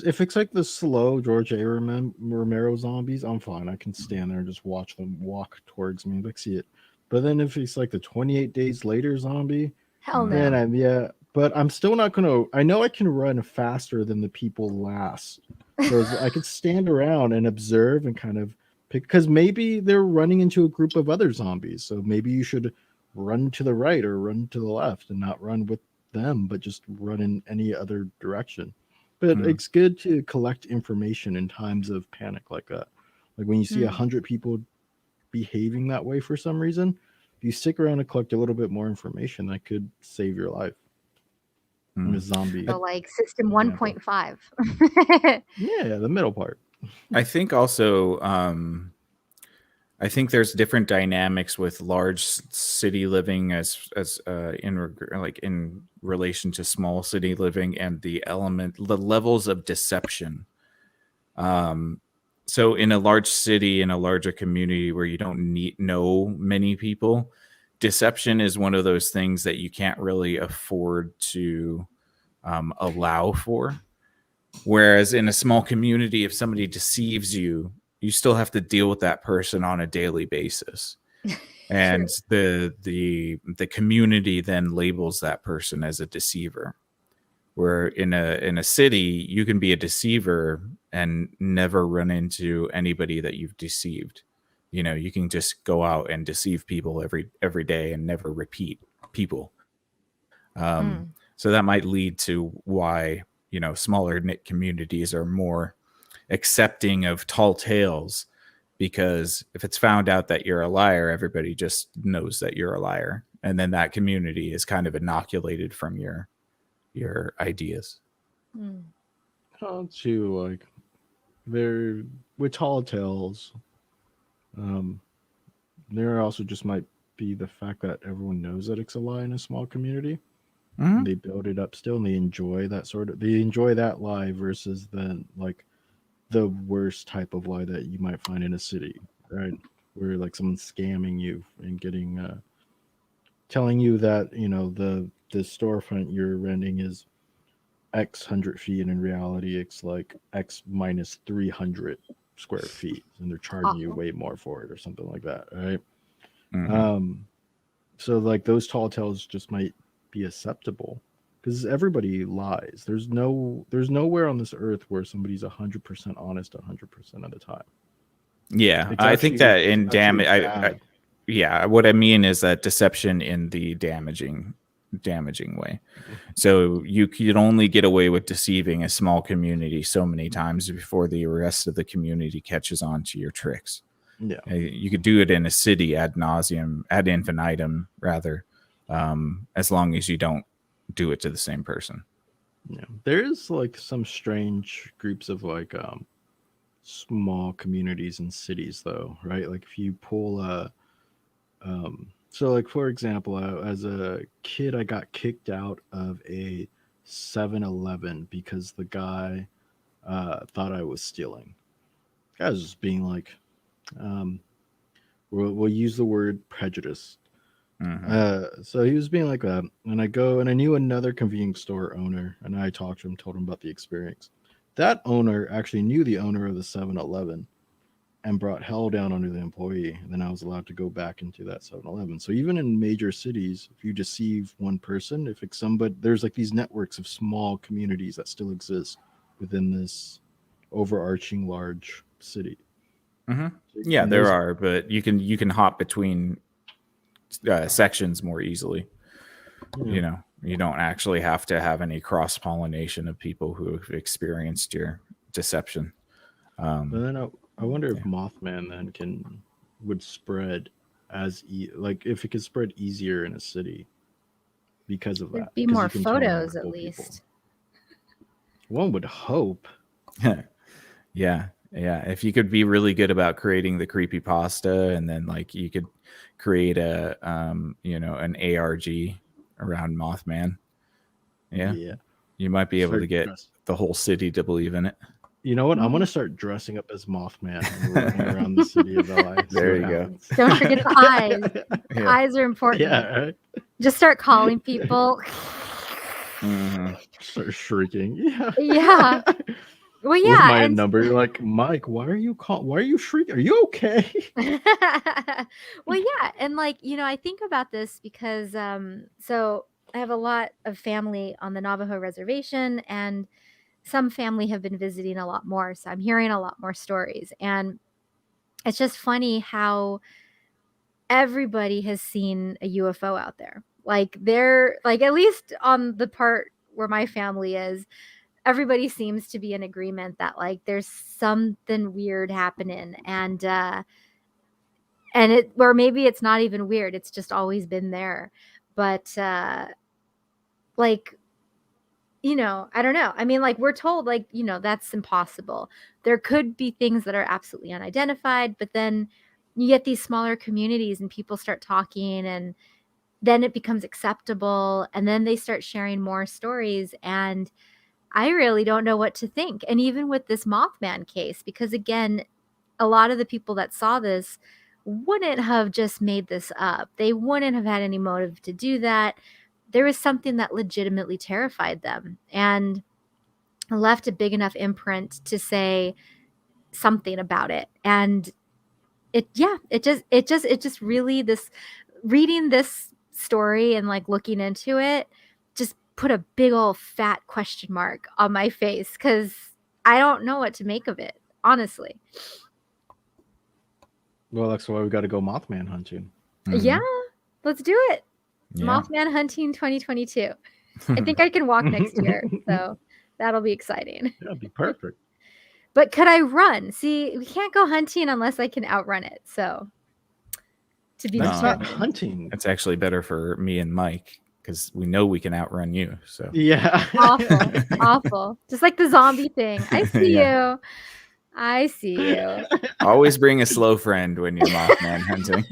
if it's like the slow George A. Romero zombies, I'm fine. I can stand there and just watch them walk towards me, like see it. But then if it's like the 28 days later zombie, Hell no. then but I'm still not gonna. I know I can run faster than the people last, so I could stand around and observe and kind of pick, because maybe they're running into a group of other zombies. So maybe you should run to the right or run to the left and not run with them, but just run in any other direction. But it's good to collect information in times of panic like that. Like when you see 100 people behaving that way for some reason, if you stick around and collect a little bit more information, that could save your life. A zombie. So like system 1.5. Yeah, the middle part. I think also I think there's different dynamics with large city living as in relation to small city living, and the levels of deception. So in a large city, in a larger community where you don't know many people, deception is one of those things that you can't really afford to allow for. Whereas in a small community, if somebody deceives you, you still have to deal with that person on a daily basis. And the community then labels that person as a deceiver. Where in a city, you can be a deceiver and never run into anybody that you've deceived. You can just go out and deceive people every day and never repeat people. So that might lead to why smaller knit communities are more accepting of tall tales, because if it's found out that you're a liar, everybody just knows that you're a liar, and then that community is kind of inoculated from your ideas. Too, like there with tall tales, there also just might be the fact that everyone knows that it's a lie in a small community. And they build it up still, and they enjoy that lie versus the worst type of lie that you might find in a city, right? Where like someone's scamming you and getting telling you that the storefront you're renting is X 100 feet, and in reality it's like X minus 300 square feet, and they're charging you way more for it or something like that, right? So like those tall tales just might be acceptable because everybody lies. There's nowhere on this earth where somebody's 100% honest 100% of the time. Yeah, I think that in damage, what I mean is that deception in the damaging way. So you could only get away with deceiving a small community so many times before the rest of the community catches on to your tricks. Yeah, you could do it in a city ad infinitum, rather, as long as you don't do it to the same person. Yeah, there's like some strange groups of like small communities and cities, though, right? Like if you pull so like for example, as a kid, I got kicked out of a 7-Eleven because the guy thought I was stealing. The guy was just being like, we'll use the word prejudice. Mhm. So he was being like that, and I knew another convenience store owner, and I talked to him, told him about the experience. That owner actually knew the owner of the 7-Eleven and brought hell down under the employee. And then I was allowed to go back into that 7-Eleven. So even in major cities, if you deceive one person, if it's somebody, there's like these networks of small communities that still exist within this overarching large city. Mhm. Yeah, And there those- are, but you can hop between sections more easily. Yeah. You know, you don't actually have to have any cross pollination of people who have experienced your deception. But then I wonder if Mothman then would spread as like if it could spread easier in a city because of There'd that. be because more you can tell photos at multiple people. least. One would hope. Yeah. If you could be really good about creating the creepypasta, and then like you could create a an ARG around Mothman. Yeah. You might be able to get the whole city to believe in it. You know what? I'm gonna start dressing up as Mothman and running around the city of LA. There you go. Don't forget the eyes. The eyes are important. Yeah, right? Just start calling people. Mhm. Start shrieking. Yeah. Yeah. Well, With yeah. my and- number, you're like, Mike, why are you shrieking? Are you okay? Well, yeah, and like I think about this because so I have a lot of family on the Navajo reservation, and some family have been visiting a lot more, so I'm hearing a lot more stories, and it's just funny how everybody has seen a UFO out there. Like they're like, at least on the part where my family is, everybody seems to be in agreement that like there's something weird happening, and it, or maybe it's not even weird, it's just always been there. But like I don't know, I mean, like we're told like that's impossible. There could be things that are absolutely unidentified, but then you get these smaller communities and people start talking, and then it becomes acceptable, and then they start sharing more stories, and I really don't know what to think. And even with this Mothman case, because again, a lot of the people that saw this wouldn't have just made this up. They wouldn't have had any motive to do that. There was something that legitimately terrified them and left a big enough imprint to say something about it. And it just really, this, reading this story and like looking into it just put a big old fat question mark on my face, because I don't know what to make of it, honestly. Well, that's why we got to go Mothman hunting. Mhm. Yeah, let's do it. Yeah. Mothman hunting 2022. I think I can walk next year, so that'll be exciting. That'd be perfect. But could I run? See, we can't go hunting unless I can outrun it. So to be That's not determined. hunting. It's actually better for me and Mike because we know we can outrun you. So Yeah. Awful. Just like the zombie thing. I see Yeah. you. I see you. always bring a slow friend when you're Mothman hunting.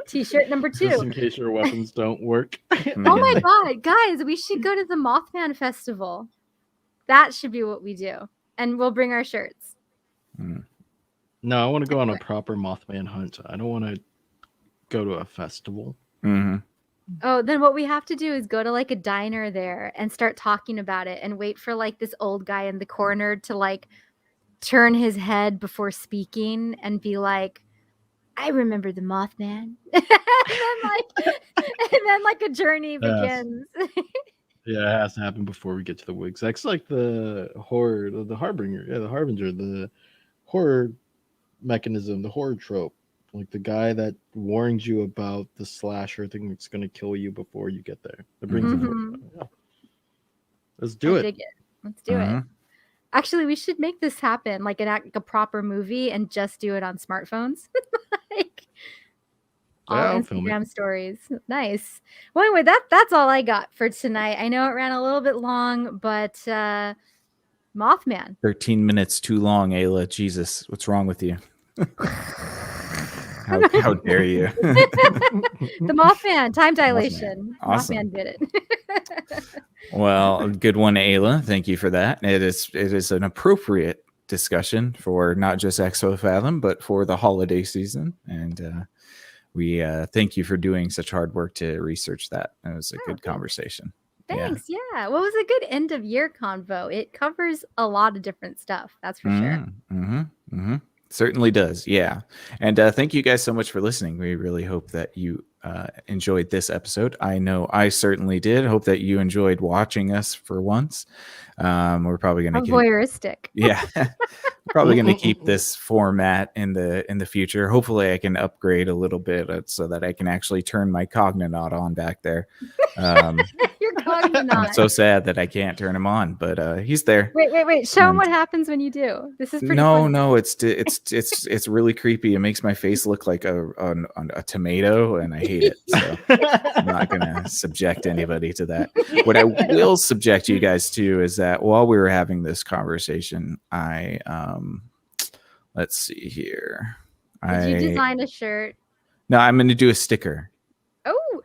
T-shirt number 2. Just in case your weapons don't work. Oh my God, guys, we should go to the Mothman Festival. That should be what we do. And we'll bring our shirts. No, I want to go on a proper Mothman hunt. I don't want to go to a festival. Mm-hmm. Oh, then what we have to do is go to like a diner there and start talking about it and wait for like this old guy in the corner to like turn his head before speaking and be like, I remember the Mothman. and then like a journey begins. Yeah, it has to happen before we get to the wigs. That's like the horror, the harbinger. Yeah, the harbinger, the horror mechanism, the horror trope. Like the guy that warns you about the slasher thing that's going to kill you before you get there. That brings it forward. Yeah. Let's do it. Dig it. Let's do it. Actually, we should make this happen, like a proper movie, and just do it on smartphones. Like all Instagram stories. Nice. Well, anyway, that's all I got for tonight. I know it ran a little bit long, but Mothman. 13 minutes too long, Ayla. Jesus, what's wrong with you? How dare you? The Mothman, time dilation. Awesome. Mothman did it. Well, good one, Ayla. Thank you for that. It is an appropriate discussion for not just Exofathom, but for the holiday season. And we thank you for doing such hard work to research that. It was a good conversation. Thanks. Yeah. Well, it was a good end of year convo. It covers a lot of different stuff. That's for sure. Certainly does. Yeah. And thank you guys so much for listening. We really hope that you enjoyed this episode. I know I certainly did. Hope that you enjoyed watching us for once. We're probably going to voyeuristic. Yeah. Probably going to keep this format in the future. Hopefully I can upgrade a little bit so that I can actually turn my Cognonaut on back there. Your Cognonaut. I'm so sad that I can't turn him on, but he's there. Wait. Show him what happens when you do. This is pretty funny. No, it's really creepy. It makes my face look like a tomato, and I hate it. So I'm not gonna subject anybody to that. What I will subject you guys to is that while we were having this conversation, I let's see here. Did you design a shirt? No, I'm gonna do a sticker. Oh,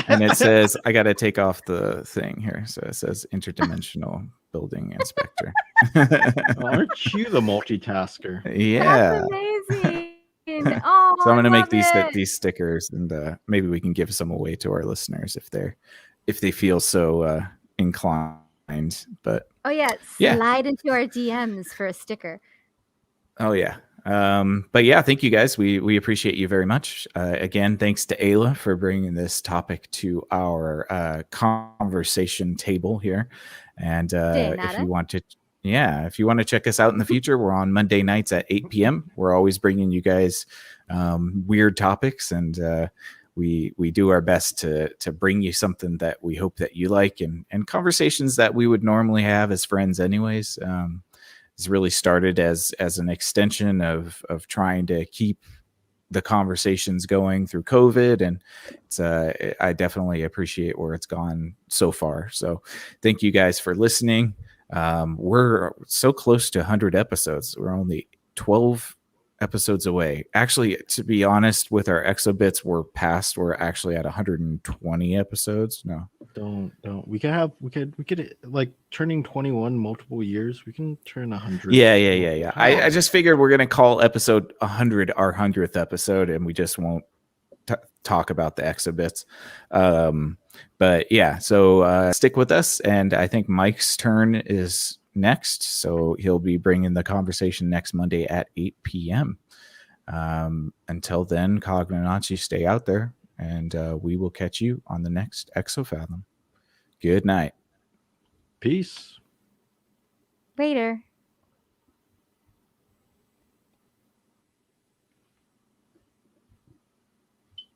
and it says, I got to take off the thing here. So it says interdimensional building inspector. Aren't you the multitasker? Yeah. That's amazing. Oh, so I'm going to make these stickers, and maybe we can give some away to our listeners if they feel so inclined. But slide into our DMs for a sticker. Oh yeah. But yeah, thank you guys. We appreciate you very much. Again, thanks to Ayla for bringing this topic to our conversation table here. And if you want to check us out in the future, we're on Monday nights at 8 p.m. We're always bringing you guys weird topics, and we do our best to bring you something that we hope that you like, and conversations that we would normally have as friends anyways. It's really started as an extension of trying to keep the conversations going through COVID, and it's I definitely appreciate where it's gone so far. So thank you guys for listening. We're so close to 100 episodes. We're only 12 episodes away. Actually, to be honest, with our exobits, we're actually at 120 episodes. No, don't. We could like turning 21 multiple years. We can turn 100. Yeah. I just figured we're gonna call episode 100 our 100th episode, and we just won't talk about the exobits. But yeah, so stick with us, and I think Mike's turn is next, so he'll be bringing the conversation next Monday at 8 p.m. Until then, Cognonauts, you stay out there, and we will catch you on the next Exofathom. Good night. Peace. Later.